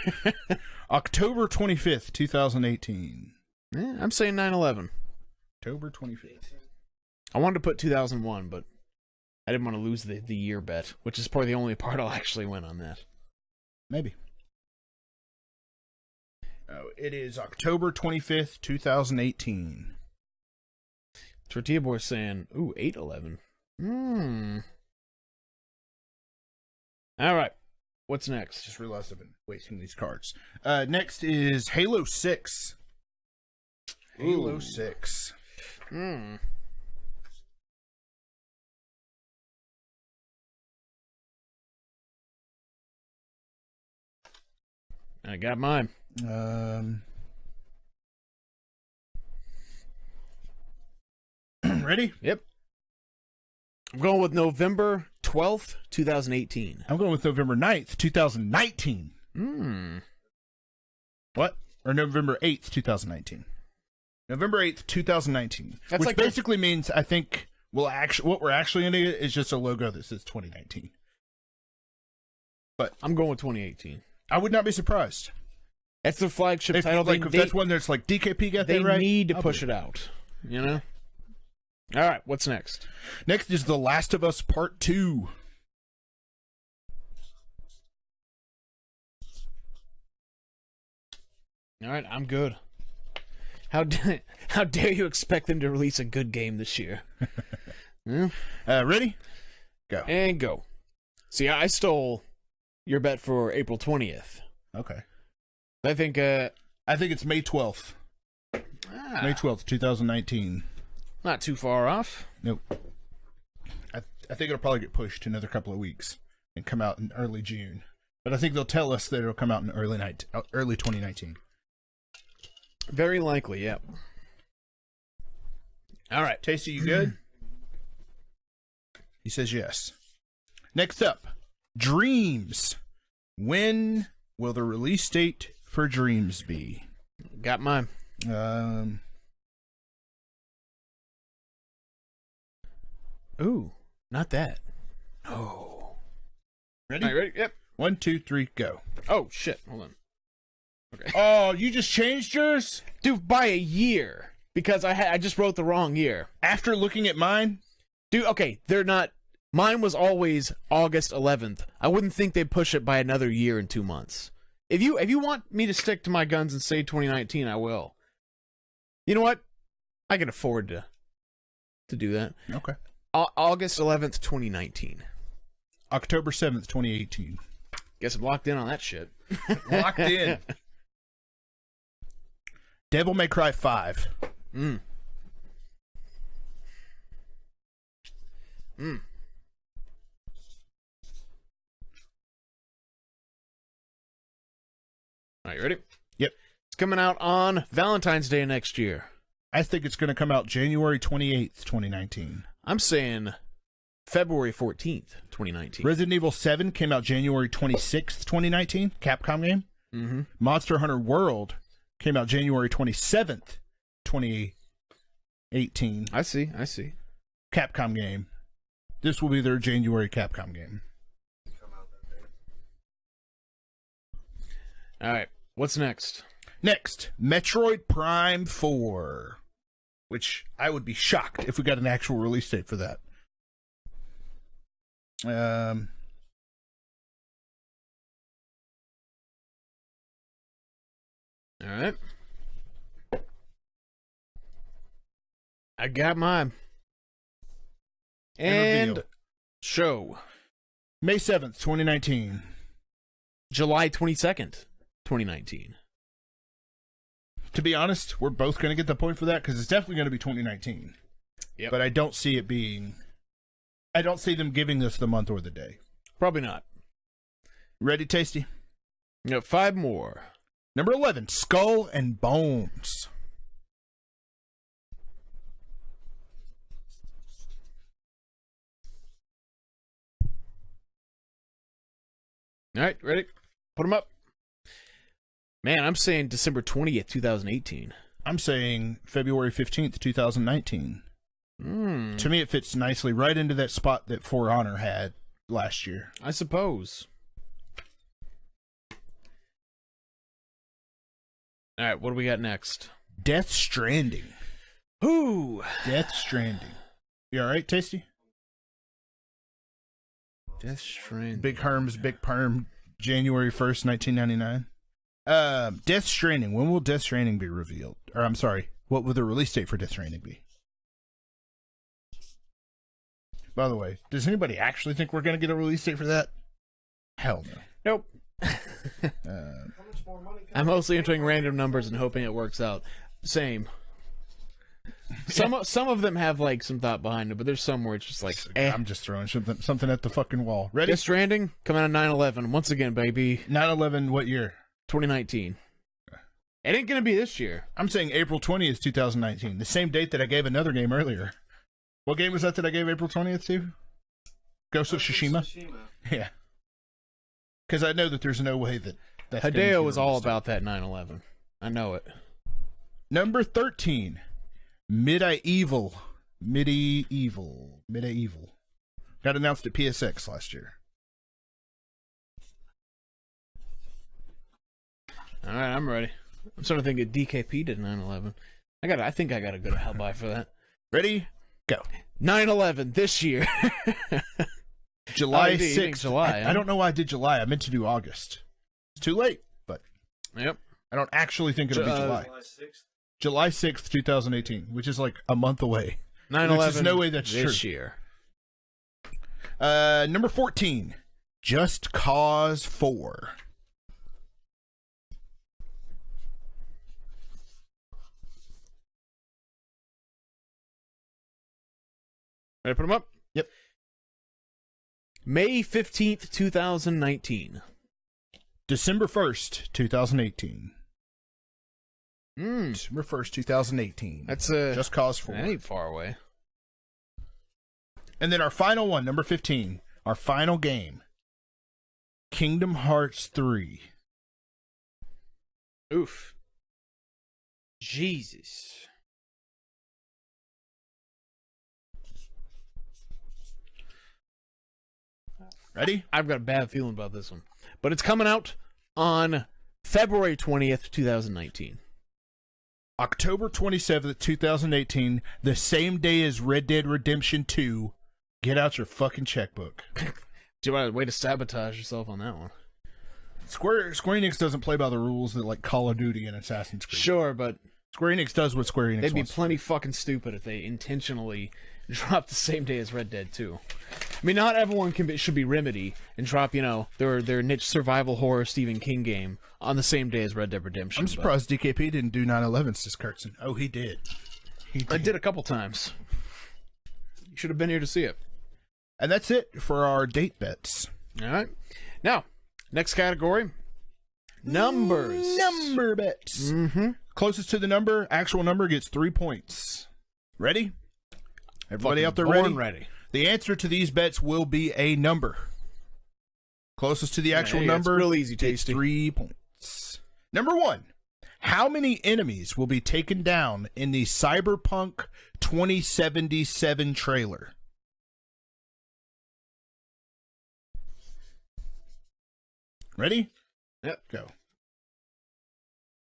October 25th, 2018. Yeah, I'm saying 9/11. October 25th. I wanted to put 2001, but I didn't want to lose the year bet, which is probably the only part I'll actually win on that. Maybe. Oh, it is October 25th, 2018. Tortilla Boy's saying, ooh, 8/11. All right. What's next? Just realized I've been wasting these cards. Next is Halo 6. Halo Ooh. 6. I got mine. Ready? Yep. I'm going with November 12th, 2018. I'm going with November 9th, 2019. What? Or November 8th, 2019. November 8th, 2019. That's which like basically means I think what we're actually going to get is just a logo that says 2019. But I'm going with 2018. I would not be surprised. That's the flagship If, title. if that's one that's like DKP got they that right. need to I'll push believe it out. You know? All right, what's next? Next is The Last of Us Part 2. All right, I'm good. How dare you expect them to release a good game this year? Ready? Go. And go. See, I stole your bet for April 20th. Okay. I think it's May 12th. May 12th, 2019. Not too far off. Nope. I think it'll probably get pushed another couple of weeks and come out in early June. But I think they'll tell us that it'll come out in early 2019. Very likely, yep. All right. Tasty, you good? He says yes. Next up, Dreams. When will the release date for Dreams be? Got mine. Ooh, not that. Oh. Ready? All right, ready? Yep. 1, 2, 3, go. Oh, shit. Hold on. Okay. Oh, you just changed yours? Dude, by a year. because I just wrote the wrong year. After looking at mine, Dude, okay, they're not. Mine was always August 11th. I wouldn't think they'd push it by another year and 2 months. If you want me to stick to my guns and say 2019, I will. You know what? I can afford to do that. okay. August 11th, 2019. October 7th, 2018. Guess I'm locked in on that shit. Locked in. Devil May Cry 5. Mm. All right, you ready? Yep. It's coming out on Valentine's Day next year. I think it's going to come out January 28th, 2019. I'm saying February 14th, 2019. Resident Evil 7 came out January 26th, 2019. Capcom game. Mm-hmm. Monster Hunter World came out January 27th, 2018. I see. Capcom game. This will be their January Capcom game. All right, what's next? Next, Metroid Prime 4. Which I would be shocked if we got an actual release date for that. All right. I got mine. And reveal. show. May 7th, 2019. July 22nd, 2019. To be honest, we're both going to get the point for that because it's definitely going to be 2019. Yep. But I don't see it being... I don't see them giving us the month or the day. Probably not. Ready, Tasty? You got 5 more. Number 11, Skull and Bones. All right, ready? Put them up. Man, I'm saying December 20th, 2018. I'm saying February 15th, 2019. To me, it fits nicely right into that spot that For Honor had last year. I suppose. All right, what do we got next? Death Stranding. Who? Death Stranding. You all right, Tasty? Death Stranding. Big Herm's Big Perm, January 1st, 1999. Death Stranding. When will Death Stranding be revealed? Or, I'm sorry, what will the release date for Death Stranding be? By the way, does anybody actually think we're going to get a release date for that? Hell no. Nope. How much more money can I'm mostly entering random numbers and hoping it works out. Same. Some of them have like some thought behind it, but there's some where it's just like, I'm just throwing something at the fucking wall. Ready? Death Stranding coming out 9/11 once again, baby. 9/11, what year? 2019. It ain't gonna be this year. I'm saying April 20th, 2019. The same date that I gave another game earlier. What game was that I gave April 20th to? Ghost of Tsushima? Yeah. Because I know that there's no way that's gonna be Hideo was all released. about that 9/11. I know it. Number 13. Medieval. Got announced at PSX last year. All right, I'm ready. I'm starting to think of DKP did 9/11. I think I got a good alibi for that. Ready? Go. 9/11 this year. July Oh, you think 6th. July, huh? I don't know why I did July. I meant to do August. It's too late, but Yep. I don't actually think it'll be July. July 6th. July 6th, 2018, which is like a month away. 9/11. There's no way that's this true. year. Number 14. Just Cause 4. Ready to put them up? Yep. May 15th, 2019. December 1st, 2018. Hmm. December 1st, 2018. That's Just Cause 4. that ain't far away. And then our final one, number 15. Our final game. Kingdom Hearts 3. Oof. Jesus. Ready? I've got a bad feeling about this one. But it's coming out on February 20th, 2019. October 27th, 2018, the same day as Red Dead Redemption 2. Get out your fucking checkbook. Do you want a way to sabotage yourself on that one? Square Enix doesn't play by the rules that like Call of Duty and Assassin's Creed. Sure, but Square Enix does what Square Enix they'd be wants. plenty fucking stupid if they intentionally dropped the same day as Red Dead 2. I mean, not everyone should be Remedy and drop, their niche survival horror Stephen King game on the same day as Red Dead Redemption. I'm surprised DKP didn't do 9/11, says Kurtzen. Oh, he did. I did a couple times. You should have been here to see it. And that's it for our date bets. All right. Now, next category. Numbers. Number bets. Mm-hmm. Closest to the number, actual number, gets 3 points. Ready? Everybody out there ready? The answer to these bets will be a number. Closest to the actual number, it's real easy, gets Tasty. 3 points. Number 1. How many enemies will be taken down in the Cyberpunk 2077 trailer? Ready? Yep. Go.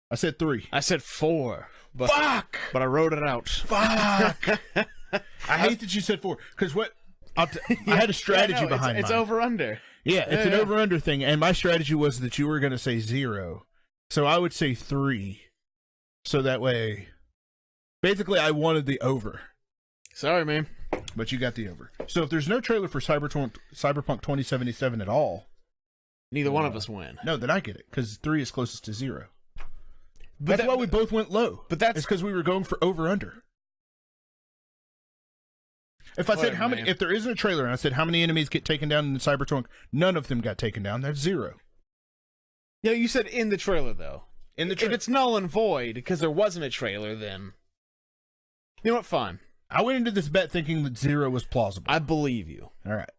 I said 3. I said 4. But, Fuck! But I wrote it out. Fuck! I hate that you said 4, because I had a strategy behind it's mine. over under. Yeah, it's an Yeah. over-under thing, and my strategy was that you were going to say 0. So I would say 3. So that way, basically I wanted the over. Sorry, man. But you got the over. So if there's no trailer for Cyberpunk 2077 at all, Neither one of us win. no, then I get it, because 3 is closest to 0. But That's why we both went low. But that's It's because we were going for over-under. If I said Whatever, how many, man. if there isn't a trailer, and I said how many enemies get taken down in the Cyberpunk, none of them got taken down. That's 0. No, you said in the trailer, though. In the If trailer, it's null and void because there wasn't a trailer, then you know what? Fine. I went into this bet thinking that 0 was plausible. I believe you. All right,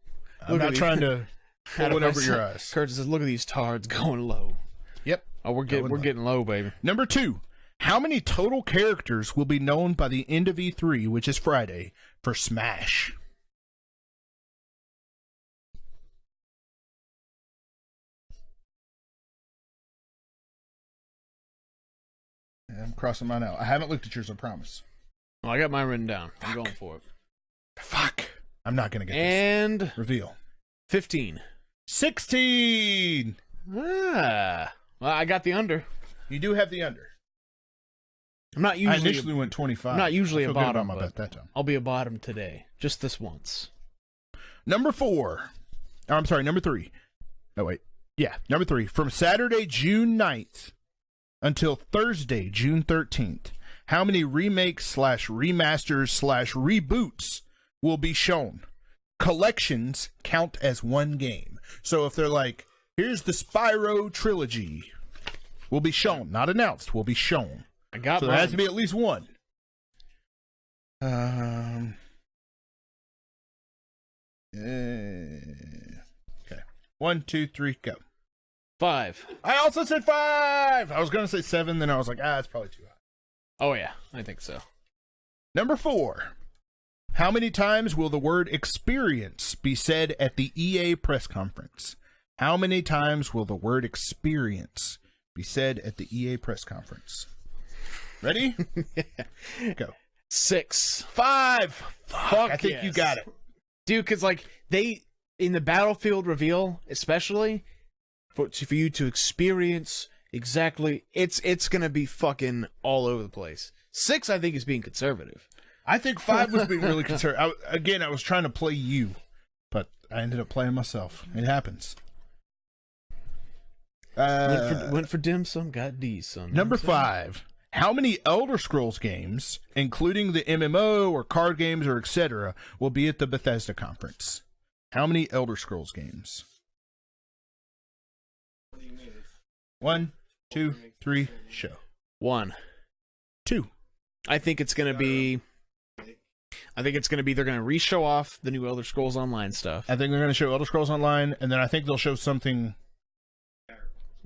I'm Look at not me. trying to pull it over your eyes. Curtis says, "Look at these tards going low." Yep. Oh, we're getting low, baby. Number 2. How many total characters will be known by the end of E3, which is Friday, for Smash? I'm crossing mine out. I haven't looked at yours, I promise. Well, I got mine written down. I'm going for it. Fuck. I'm not going to get And this. Reveal. 15. 16! Ah. Well, I got the under. You do have the under. I'm not I usually. initially went 25. I'm not usually I a feel good bottom, about my but bet that time. I'll be a bottom today. Just this once. Number 4. Oh, I'm sorry, number 3. Oh, wait. Yeah, number 3. From Saturday, June 9th until Thursday, June 13th, how many remakes / remasters / reboots will be shown? Collections count as one game. So if they're like, here's the Spyro trilogy, will be shown. Not announced, will be shown. I got So mine. there has to be at least one. Okay. 1, 2, 3, go. 5. I also said 5. I was going to say 7, then I was like, it's probably too high. Oh yeah, I think so. Number 4. How many times will the word experience be said at the EA press conference? How many times will the word experience be said at the EA press conference? Ready? Go. 6. 5. Fuck I think yes. you got it. Dude, because like they in the Battlefield reveal, especially for you to experience exactly, it's gonna be fucking all over the place. 6, I think, is being conservative. I think 5 was being really conservative. I was trying to play you, but I ended up playing myself. It happens. Went for dim sum, got D sum. Number 5. How many Elder Scrolls games, including the MMO or card games or etc., will be at the Bethesda conference? How many Elder Scrolls games? What do you mean? 1, 2, 3, show. 1. 2. I think it's gonna be. They're gonna re-show off the new Elder Scrolls Online stuff. I think they're going to show Elder Scrolls Online, and then I think they'll show something I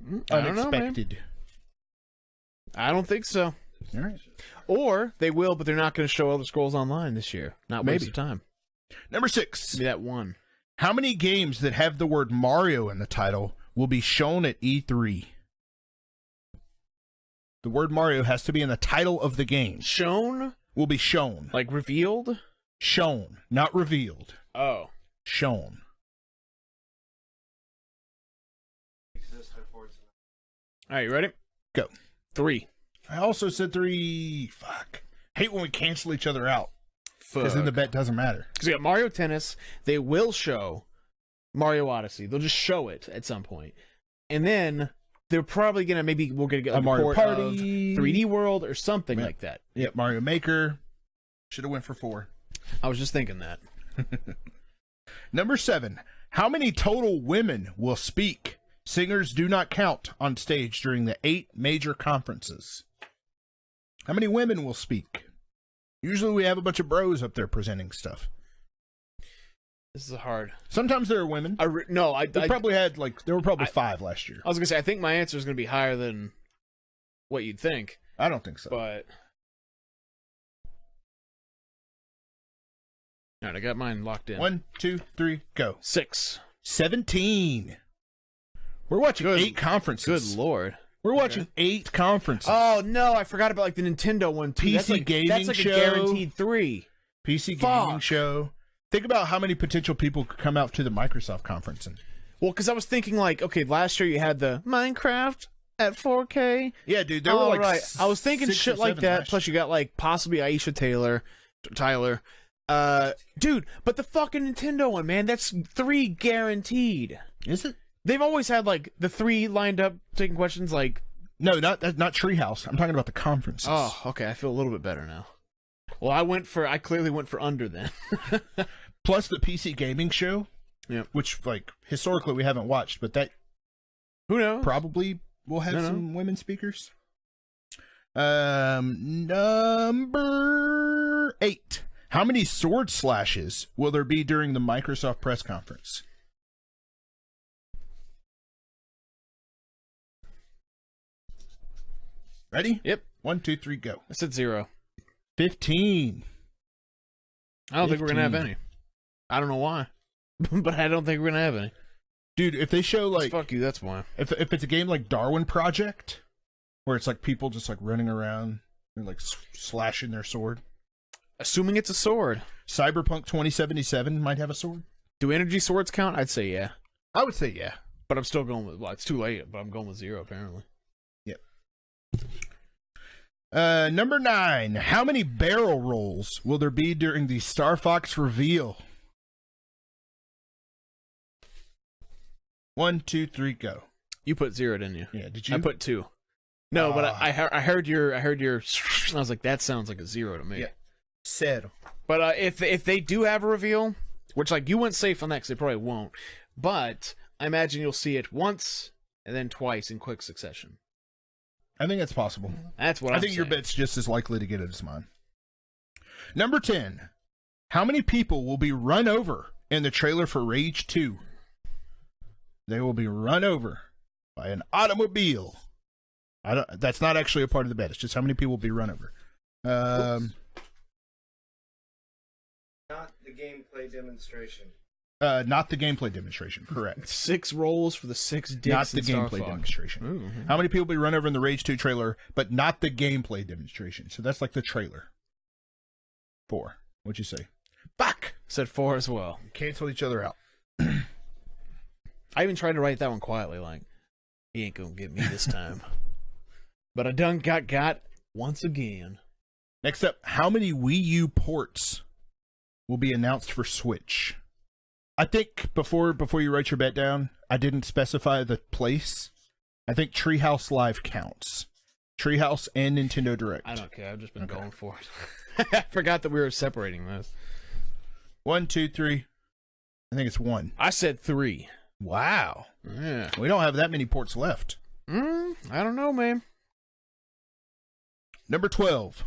don't know, man. unexpected. I don't think so. All right. Or they will, but they're not going to show Elder Scrolls Online this year. Not waste Maybe. of time. Number 6. Maybe that one. How many games that have the word Mario in the title will be shown at E3? The word Mario has to be in the title of the game. Shown? Will be shown. Like revealed? Shown, not revealed. Oh. Shown. All right, you ready? Go. 3. I also said 3. Fuck. Hate when we cancel each other out. Because then the bet doesn't matter. Because we got Mario Tennis. They will show Mario Odyssey. They'll just show it at some point. And then they're probably going to, maybe we're going to get like a Mario report Party, of 3D World or something like that. Yeah, Mario Maker. Should have went for 4. I was just thinking that. Number 7. How many total women will speak? Singers do not count on stage during the 8 major conferences. How many women will speak? Usually we have a bunch of bros up there presenting stuff. This is hard. Sometimes there are women. There were probably 5 last year. I was going to say, I think my answer is going to be higher than what you'd think. I don't think so. But all right, I got mine locked in. 1, 2, 3, go. 6. 17. We're watching 8 conferences. Good lord. We're watching 8 conferences. Oh no, I forgot about like the Nintendo one too. PC gaming that's like show. A guaranteed 3. PC gaming show. Think about how many potential people could come out to the Microsoft conference. Well, because I was thinking like, okay, last year you had the Minecraft at 4K. Yeah, dude, there were like right. I was thinking 6 shit or like 7 that. last Plus you got like possibly Aisha Tyler. Dude, but the fucking Nintendo one, man, that's 3 guaranteed. Is it? They've always had like the 3 lined up taking questions like. No, not Treehouse. I'm talking about the conferences. Oh, okay. I feel a little bit better now. Well, I clearly went for under then. Plus the PC gaming show. Yeah. Which, like, historically we haven't watched, but that who knows? Probably will have some women speakers. Number 8. How many sword slashes will there be during the Microsoft press conference? Ready? Yep. 1, 2, 3, go. I said 0. 15. I don't think we're gonna have any. I don't know why, but I don't think we're gonna have any. Dude, if they show like fuck you, that's why. If it's a game like Darwin Project, where it's like people just like running around and like slashing their sword. Assuming it's a sword. Cyberpunk 2077 might have a sword. Do energy swords count? I'd say yeah. I would say yeah. But I'm still going with, well, it's too late, but I'm going with 0 apparently. Yep. Number 9. How many barrel rolls will there be during the Star Fox reveal? 1, 2, 3, go. You put 0, didn't you? Yeah, did you? I put 2. No, but I heard your I was like, that sounds like a 0 to me. Yeah. Said. But if they do have a reveal, which like you went safe on that because they probably won't, but I imagine you'll see it once and then twice in quick succession. I think that's possible. That's what I think your bet's just as likely to get it as mine. Number 10. How many people will be run over in the trailer for Rage 2? They will be run over by an automobile. That's not actually a part of the bet. It's just how many people will be run over. Not the gameplay demonstration. Not the gameplay demonstration. Correct. 6 rolls for the 6 dicks. Not the in Star gameplay Fox. demonstration. Ooh, mm-hmm. How many people will be run over in the Rage 2 trailer, but not the gameplay demonstration? So that's like the trailer. 4. What'd you say? Fuck! Said 4 as well. Cancel each other out. I even tried to write that one quietly, like, he ain't gonna get me this time. But I done got once again. Next up, how many Wii U ports will be announced for Switch? I think before you write your bet down, I didn't specify the place. I think Treehouse Live counts. Treehouse and Nintendo Direct. I don't care. I've just been going for it. I forgot that we were separating those. 1, 2, 3. I think it's 1. I said 3. Wow. Yeah. We don't have that many ports left. I don't know, man. Number 12.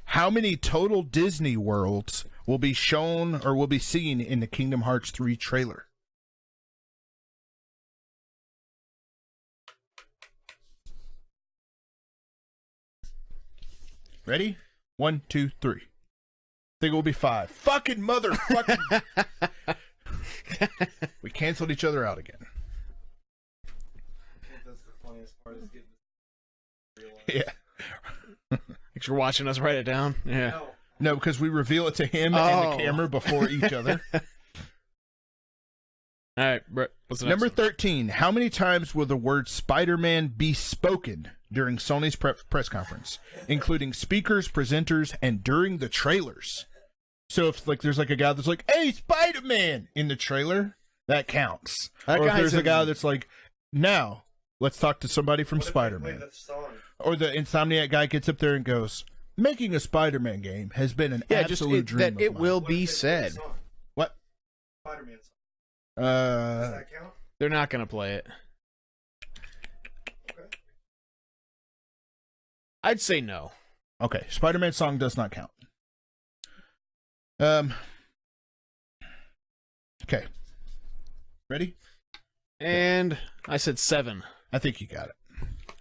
How many total Disney worlds will be shown or will be seen in the Kingdom Hearts 3 trailer? Ready? 1, 2, 3. I think it will be 5. Fucking motherfucking. We canceled each other out again. I think that's the funniest part is getting Yeah. Thanks for watching us write it down. Yeah. No. No, because we reveal it to him and the camera before each other. All right, Brett. What's the next Number one? 13. How many times will the word Spider-Man be spoken during Sony's press conference, including speakers, presenters, and during the trailers? So if like there's like a guy that's like, "Hey, Spider-Man!" in the trailer, that counts. That Or if guy's there's a in- guy that's like, "Now, let's talk to somebody from What if they play Spider-Man." the song? Or the Insomniac guy gets up there and goes, "Making a Spider-Man game has been an Yeah, just absolute dream that of it mine." will What be if they play the said. song? What? Spider-Man song. Does Uh, that count? They're not going to play it. Okay. I'd say no. okay. Spider-Man song does not count. Okay. Ready? And I said 7. I think you got it.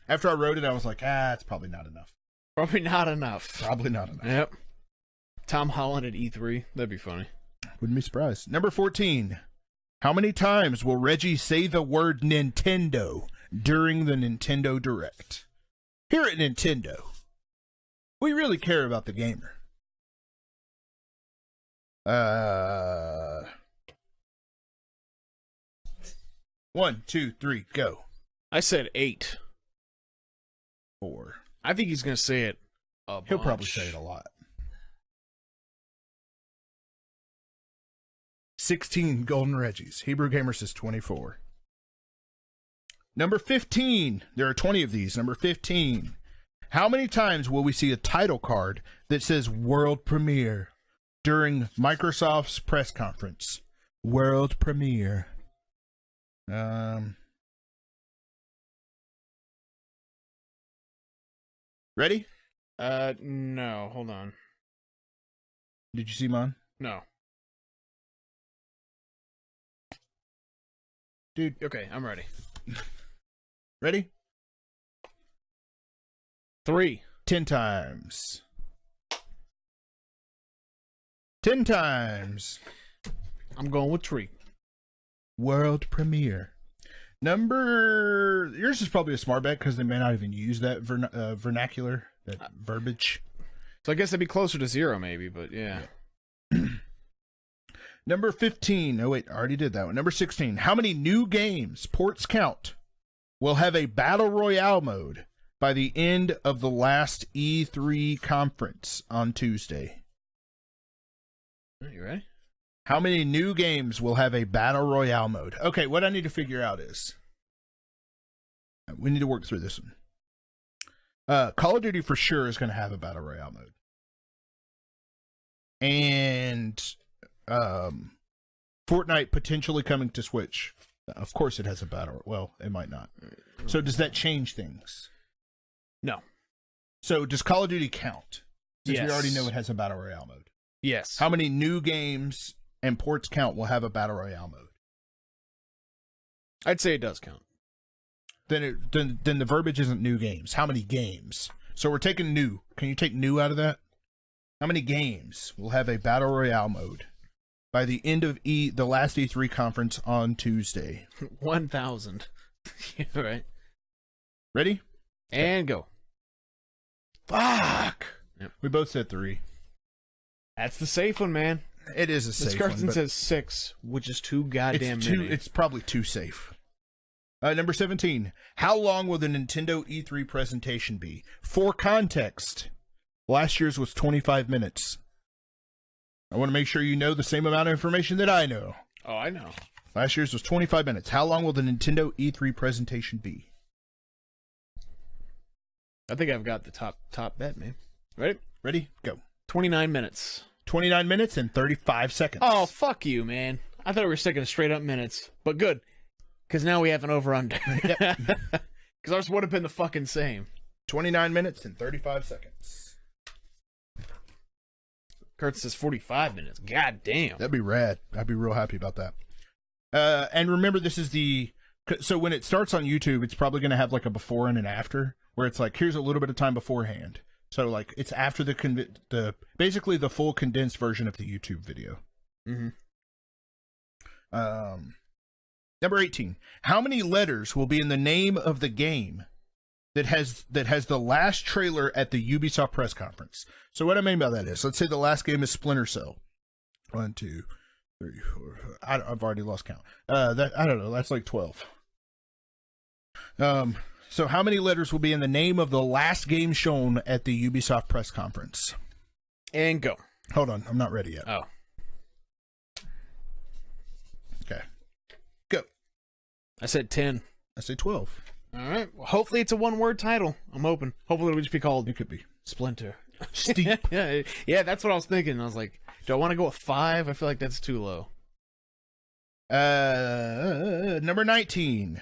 After I wrote it, I was like, it's probably not enough. Probably not enough. Probably not enough. Yep. Tom Holland at E3. That'd be funny. Wouldn't be surprised. Number 14. How many times will Reggie say the word Nintendo during the Nintendo Direct? Here at Nintendo, we really care about the gamer. 1, 2, 3, go. I said 8. 4. I think he's going to say it a He'll bunch. probably say it a lot. 16 Golden Reggies. Hebrew Gamer says 24. Number 15. There are 20 of these. Number 15. How many times will we see a title card that says World Premiere during Microsoft's press conference? World Premiere. Ready? No. Hold on. Did you see mine? No. Dude, Okay, I'm ready. ready? 3. 10 times. 10 times. I'm going with 3. World premiere. Yours is probably a smart bet because they may not even use that vernacular, that verbiage. So I guess that'd be closer to 0 maybe, but yeah. Number 15. Oh, wait, I already did that one. Number 16. How many new games, ports count, will have a Battle Royale mode by the end of the last E3 conference on Tuesday? Are you ready? How many new games will have a Battle Royale mode? Okay, what I need to figure out is we need to work through this one. Call of Duty for sure is going to have a Battle Royale mode. And Fortnite potentially coming to Switch. Of course it has a battle. Well, it might not. So does that change things? No. So does Call of Duty count? Since we Yes. already know it has a Battle Royale mode. Yes. How many new games and ports count will have a Battle Royale mode? I'd say it does count. Then the verbiage isn't new games. How many games? So we're taking new. Can you take new out of that? How many games will have a Battle Royale mode by the end of the last E3 conference on Tuesday? 1,000. Yeah, right. Ready? And go. Fuck! Yep. We both said 3. That's the safe one, man. It is a This safe one. Carson but says 6, which is too goddamn it's too. many. It's probably too safe. Number 17. How long will the Nintendo E3 presentation be? For context, last year's was 25 minutes. I want to make sure you know the same amount of information that I know. Oh, I know. Last year's was 25 minutes. How long will the Nintendo E3 presentation be? I think I've got the top bet, man. Ready? Ready? Go. 29 minutes. 29 minutes and 35 seconds. Oh, fuck you, man. I thought we were sticking to straight up minutes. But good. Because now we have an over-under. Because ours would have been the fucking same. 29 minutes and 35 seconds. Kurt says 45 minutes. God damn. That'd be rad. I'd be real happy about that. And remember, this is so when it starts on YouTube, it's probably going to have like a before and an after, where it's like, here's a little bit of time beforehand. So like it's after the basically the full condensed version of the YouTube video. Mm-hmm. Number 18. How many letters will be in the name of the game that has the last trailer at the Ubisoft press conference. So what I mean by that is, let's say the last game is Splinter Cell. 1, 2, 3, 4. I've already lost count. That I don't know. That's like 12. So how many letters will be in the name of the last game shown at the Ubisoft press conference? And go. Hold on, I'm not ready yet. Oh. Okay. Go. I said 10. I say 12. All right. Well, hopefully it's a one-word title. I'm hoping. Hopefully it'll just be called It could be. Splinter. Steep. Yeah, that's what I was thinking. I was like, do I want to go with 5? I feel like that's too low. Number 19.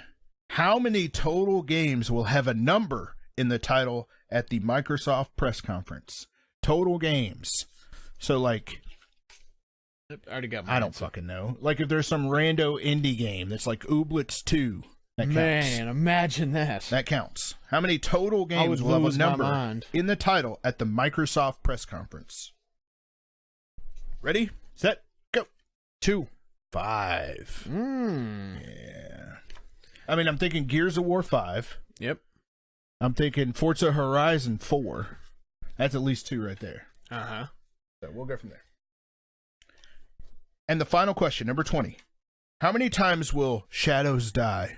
How many total games will have a number in the title at the Microsoft press conference? Total games. So, like, I already got my I don't answer. fucking know. Like, if there's some rando indie game that's like Ooblets 2, that counts. Man, imagine that. That counts. How many total I would games will have lose a my number mind. in the title at the Microsoft press conference? Ready, set, go. 2. 5. Yeah. I mean, I'm thinking Gears of War 5. Yep. I'm thinking Forza Horizon 4. That's at least 2 right there. Uh-huh. So we'll go from there. And the final question, number 20. How many times will Shadows die?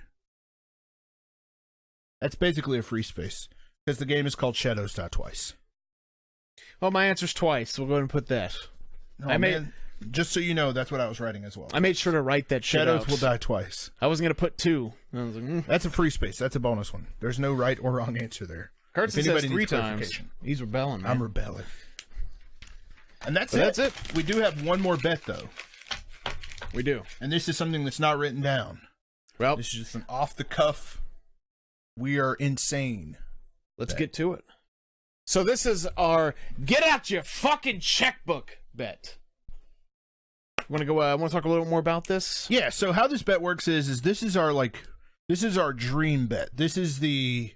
That's basically a free space, because the game is called Shadows Die Twice. Well, my answer's twice, so we'll go ahead and put that. Oh, man, just so you know, that's what I was writing as well. I made sure to write that shit Shadows out. will die twice. I wasn't going to put 2. I was like, That's a free space. That's a bonus one. There's no right or wrong answer there. Kurtzen If says anybody 3 needs times. clarification. He's rebelling, man. I'm rebelling. And that's But it. that's it. We do have one more bet, though. We do. And this is something that's not written down. Well, This is just an off-the-cuff, we are insane. let's bet. get to it. So this is our get out your fucking checkbook bet. Want to go? Want to talk a little more about this? Yeah, so how this bet works is this is our dream bet. This is the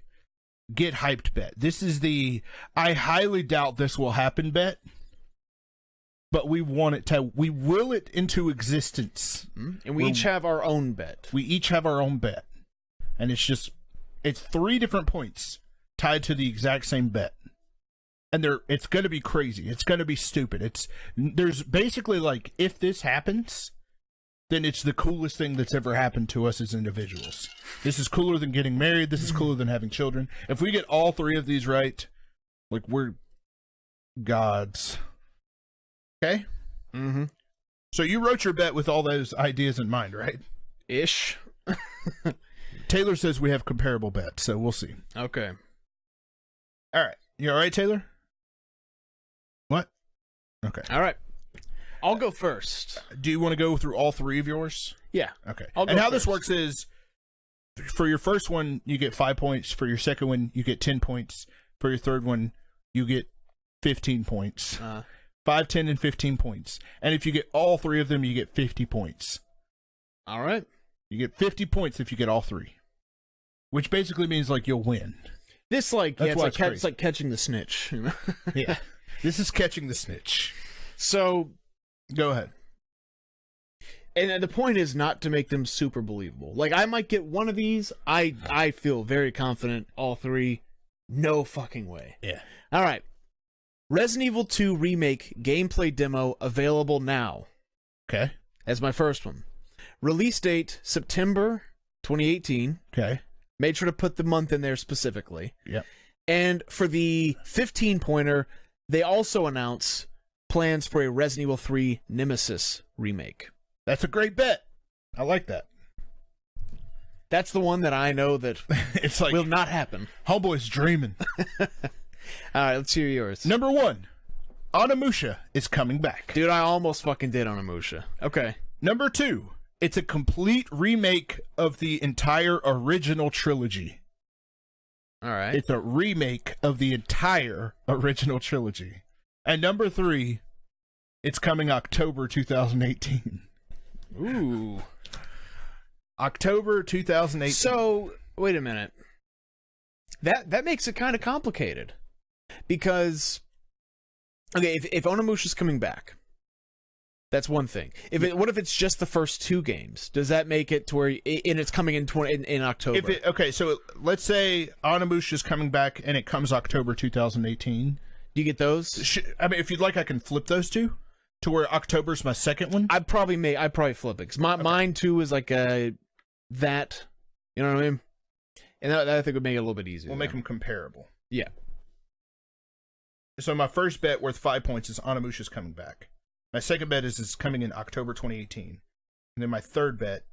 get hyped bet. This is the I highly doubt this will happen bet. But we will it into existence. And we each have our own bet. We each have our own bet. And it's 3 different points tied to the exact same bet. And it's going to be crazy. It's going to be stupid. There's basically like, if this happens, then it's the coolest thing that's ever happened to us as individuals. This is cooler than getting married. This is cooler than having children. If we get all 3 of these right, like, we're gods. Okay? Mm-hmm. So you wrote your bet with all those ideas in mind, right? Ish. Taylor says we have comparable bets, so we'll see. Okay. All right. You all right, Taylor? What? Okay. All right. I'll go first. Do you want to go through all 3 of yours? Yeah. Okay. I'll go And how first. this works is, for your first one, you get 5 points. For your second one, you get 10 points. For your third one, you get 15 points. 5, 10, and 15 points. And if you get all 3 of them, you get 50 points. All right. You get 50 points if you get all 3. Which basically means, like, you'll win. This, like, That's yeah, why it's it's like catching the snitch. You know? Yeah. This is catching the snitch. So, Go ahead. and the point is not to make them super believable. Like, I might get one of these. I feel very confident. All 3, no fucking way. Yeah. All right. Resident Evil 2 Remake gameplay demo available now. Okay. As my first one. Release date, September 2018. Okay. Made sure to put the month in there specifically. Yep. And for the 15-pointer, they also announce plans for a Resident Evil 3 Nemesis remake. That's a great bet. I like that. That's the one that I know that It's like, will not happen. homeboy's dreaming. All right, let's hear yours. Number 1, Onimusha is coming back. Dude, I almost fucking did on Amusha. Okay. Number 2, it's a complete remake of the entire original trilogy. All right. It's a remake of the entire original trilogy. And number 3, it's coming October 2018. Ooh. October 2018. So, wait a minute. That makes it kind of complicated. Because, okay, if Onimusha's coming back, That's one thing. What if it's just the first 2 games? Does that make it to where and it's coming in October? Okay, so let's say Onimusha is coming back and it comes October 2018. Do you get those? I mean, if you'd like, I can flip those two to where October's my second one. I'd probably flip it because mine too is like that. You know what I mean? And that I think would make it a little bit easier. We'll make them comparable. Yeah. So my first bet worth 5 points is Onimusha's coming back. My second bet is it's coming in October 2018. And then my third bet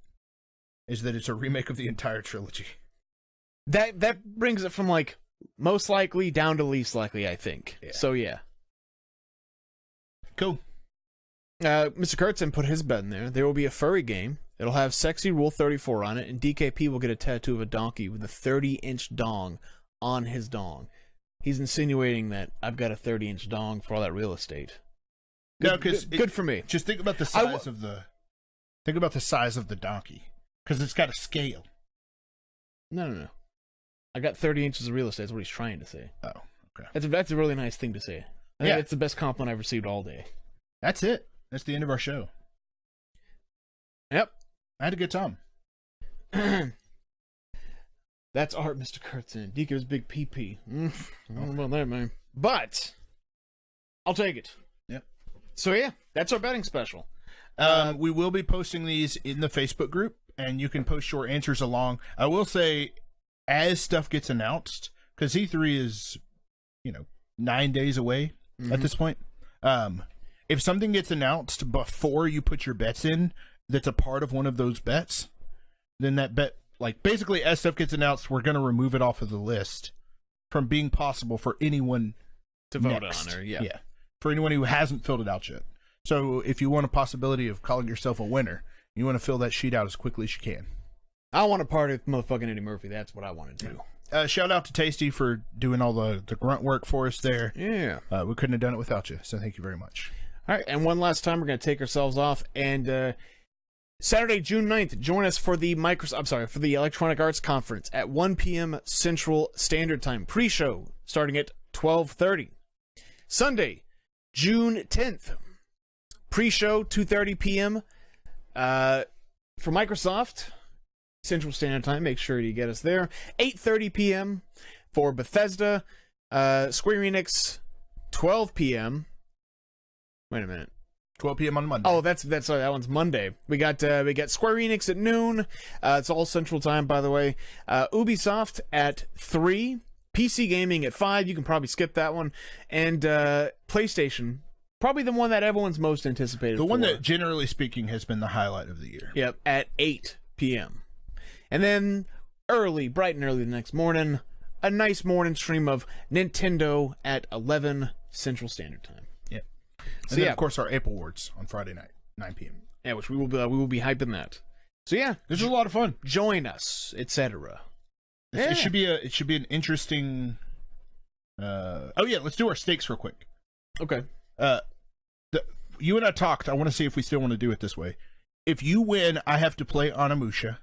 is that it's a remake of the entire trilogy. That brings it from like most likely down to least likely, I think. Yeah. So yeah. Cool. Mr. Kurtzen put his bet in there. There will be a furry game. It'll have Sexy Rule 34 on it, and DKP will get a tattoo of a donkey with a 30-inch dong on his dong. He's insinuating that I've got a 30-inch dong for all that real estate. No, because good for me. Just think about the size of the. Think about the size of the donkey, because it's got a scale. No. I got 30 inches of real estate. That's what he's trying to say. Oh, okay. That's a really nice thing to say. I think it's the best compliment I've received all day. That's it. That's the end of our show. Yep. I had a good time. That's art, Mr. Kurtzen. DK's big PP. I don't know about that, man. But I'll take it. Yep. So yeah, that's our betting special. We will be posting these in the Facebook group, and you can post your answers along. I will say, as stuff gets announced, because E3 is, 9 days away at this point. If something gets announced before you put your bets in, that's a part of one of those bets, then that bet, basically as stuff gets announced, we're going to remove it off of the list from being possible for anyone to vote next. on, or yeah, for anyone who hasn't filled it out yet. So if you want a possibility of calling yourself a winner, you want to fill that sheet out as quickly as you can. I want to party with motherfucking Eddie Murphy. That's what I want to do. Shout out to Tasty for doing all the grunt work for us there. Yeah. We couldn't have done it without you, so thank you very much. All right, and one last time, we're going to take ourselves off, and Saturday, June 9th, join us for the for the Electronic Arts Conference at 1 p.m. Central Standard Time. Pre-show starting at 12:30. Sunday, June 10th, pre-show 2:30 p.m. For Microsoft Central Standard Time. Make sure you get us there. 8:30 p.m. for Bethesda. Square Enix, 12 p.m. Wait a minute. 12 p.m. on Monday. Oh, that's sorry, that one's Monday. We got Square Enix at noon. It's all Central Time, by the way. Ubisoft at 3. PC Gaming at 5. You can probably skip that one. And PlayStation, probably the one that everyone's most anticipated. The one that, generally speaking, has been the highlight of the year. Yep, at 8 p.m. And then bright and early the next morning, a nice morning stream of Nintendo at 11 Central Standard Time. Yep. And then, of course, our April Awards on Friday night, 9 p.m. Yeah, which we will be hyping that. So yeah, this is a lot of fun. Join us, etc. It should be an interesting. Let's do our stakes real quick. Okay. You and I talked. I want to see if we still want to do it this way. If you win, I have to play Onimusha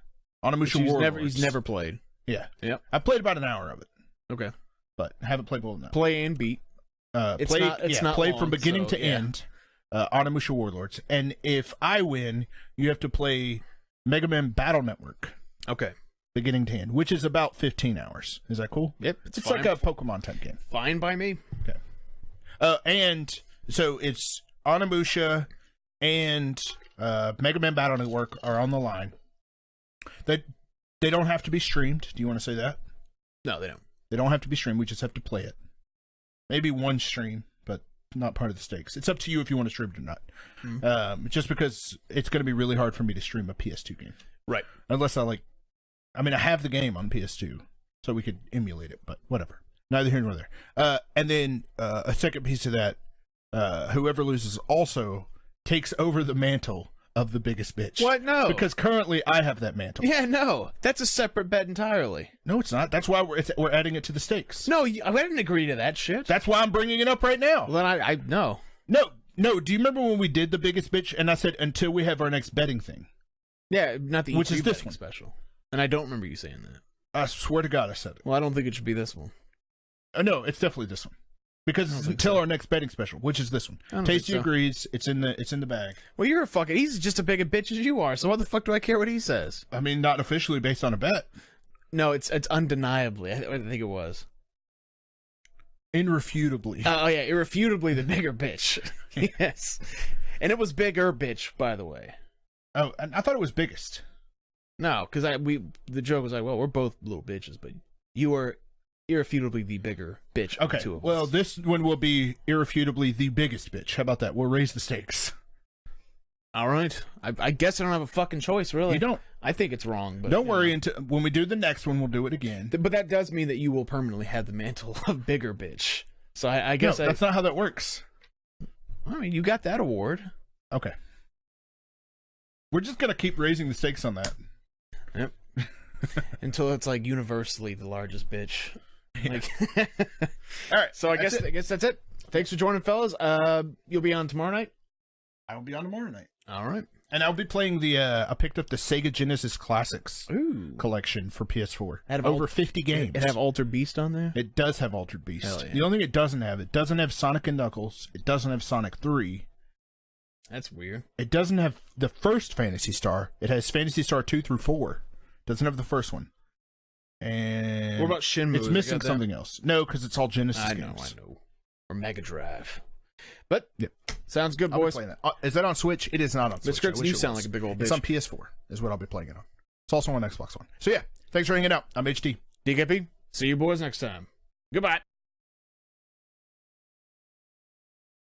Warlords. He's never played. Yeah. Yep. I played about an hour of it. Okay. But I haven't played more than that. Play and beat. It's not played from beginning to end. Onimusha Warlords. And if I win, you have to play Mega Man Battle Network. Okay. Beginning to end, which is about 15 hours. Is that cool? Yep. It's like a Pokemon type game. Fine by me. Okay. And so it's Onimusha and Mega Man Battle Network are on the line. They don't have to be streamed. Do you want to say that? No, they don't. They don't have to be streamed. We just have to play it. Maybe one stream, but not part of the stakes. It's up to you if you want to stream it or not. Mm-hmm. Just because it's going to be really hard for me to stream a PS2 game. Right. Unless I have the game on PS2, so we could emulate it, but whatever. Neither here nor there. And then a second piece of that, whoever loses also takes over the mantle of the biggest bitch. What? No. Because currently I have that mantle. Yeah, no. That's a separate bet entirely. No, it's not. That's why we're adding it to the stakes. No, I didn't agree to that shit. That's why I'm bringing it up right now. Well, then I no. No, do you remember when we did the biggest bitch and I said until we have our next betting thing? Yeah, not the which E3 is this one special. And I don't remember you saying that. I swear to God I said it. Well, I don't think it should be this one. No, it's definitely this one. Because it's until our next betting special, which is this one. I don't Tasty think so. agrees. It's in the bag. Well, you're a fucking. He's just a big a bitch as you are. So what the fuck do I care what he says? I mean, not officially based on a bet. No, it's undeniably. I think it was. Irrefutably. Oh yeah, irrefutably the bigger bitch. Yes, and it was bigger bitch, by the way. Oh, and I thought it was biggest. No, because the joke was like, well, we're both little bitches, but you are irrefutably the bigger bitch. Of Okay. the two of Well, us. this one will be irrefutably the biggest bitch. How about that? We'll raise the stakes. All right. I guess I don't have a fucking choice, really. You don't. I think it's wrong, but Don't worry. know. Until when we do the next one, we'll do it again. But that does mean that you will permanently have the mantle of bigger bitch. So I guess no, that's not how that works. I mean, you got that award. Okay. We're just gonna keep raising the stakes on that. Yep. Until it's like universally the largest bitch. Like, All right. so I guess that's it. Thanks for joining, fellas. You'll be on tomorrow night. I will be on tomorrow night, All right. and I'll be playing the. I picked up the Sega Genesis Classics Ooh. collection for PS4. Had Over 50 games. It have Altered Beast on there. It does have Altered Beast. Hell yeah. The only thing it doesn't have Sonic and Knuckles. It doesn't have Sonic 3. That's weird. It doesn't have the first Phantasy Star. It has Phantasy Star 2 through 4. Doesn't have the first one. And What about Shenmue? it's missing something else. No, because it's all Genesis I know. games. Or Mega Drive. But Yep. sounds good, I'll be boys. playing that. Is that on Switch? It is not on Switch. Miss Crooks, I wish you it sound was. like a big old bitch. It's on PS4 is what I'll be playing it on. It's also on Xbox One. So yeah, thanks for hanging out. I'm HD. DKP, see you boys next time. Goodbye.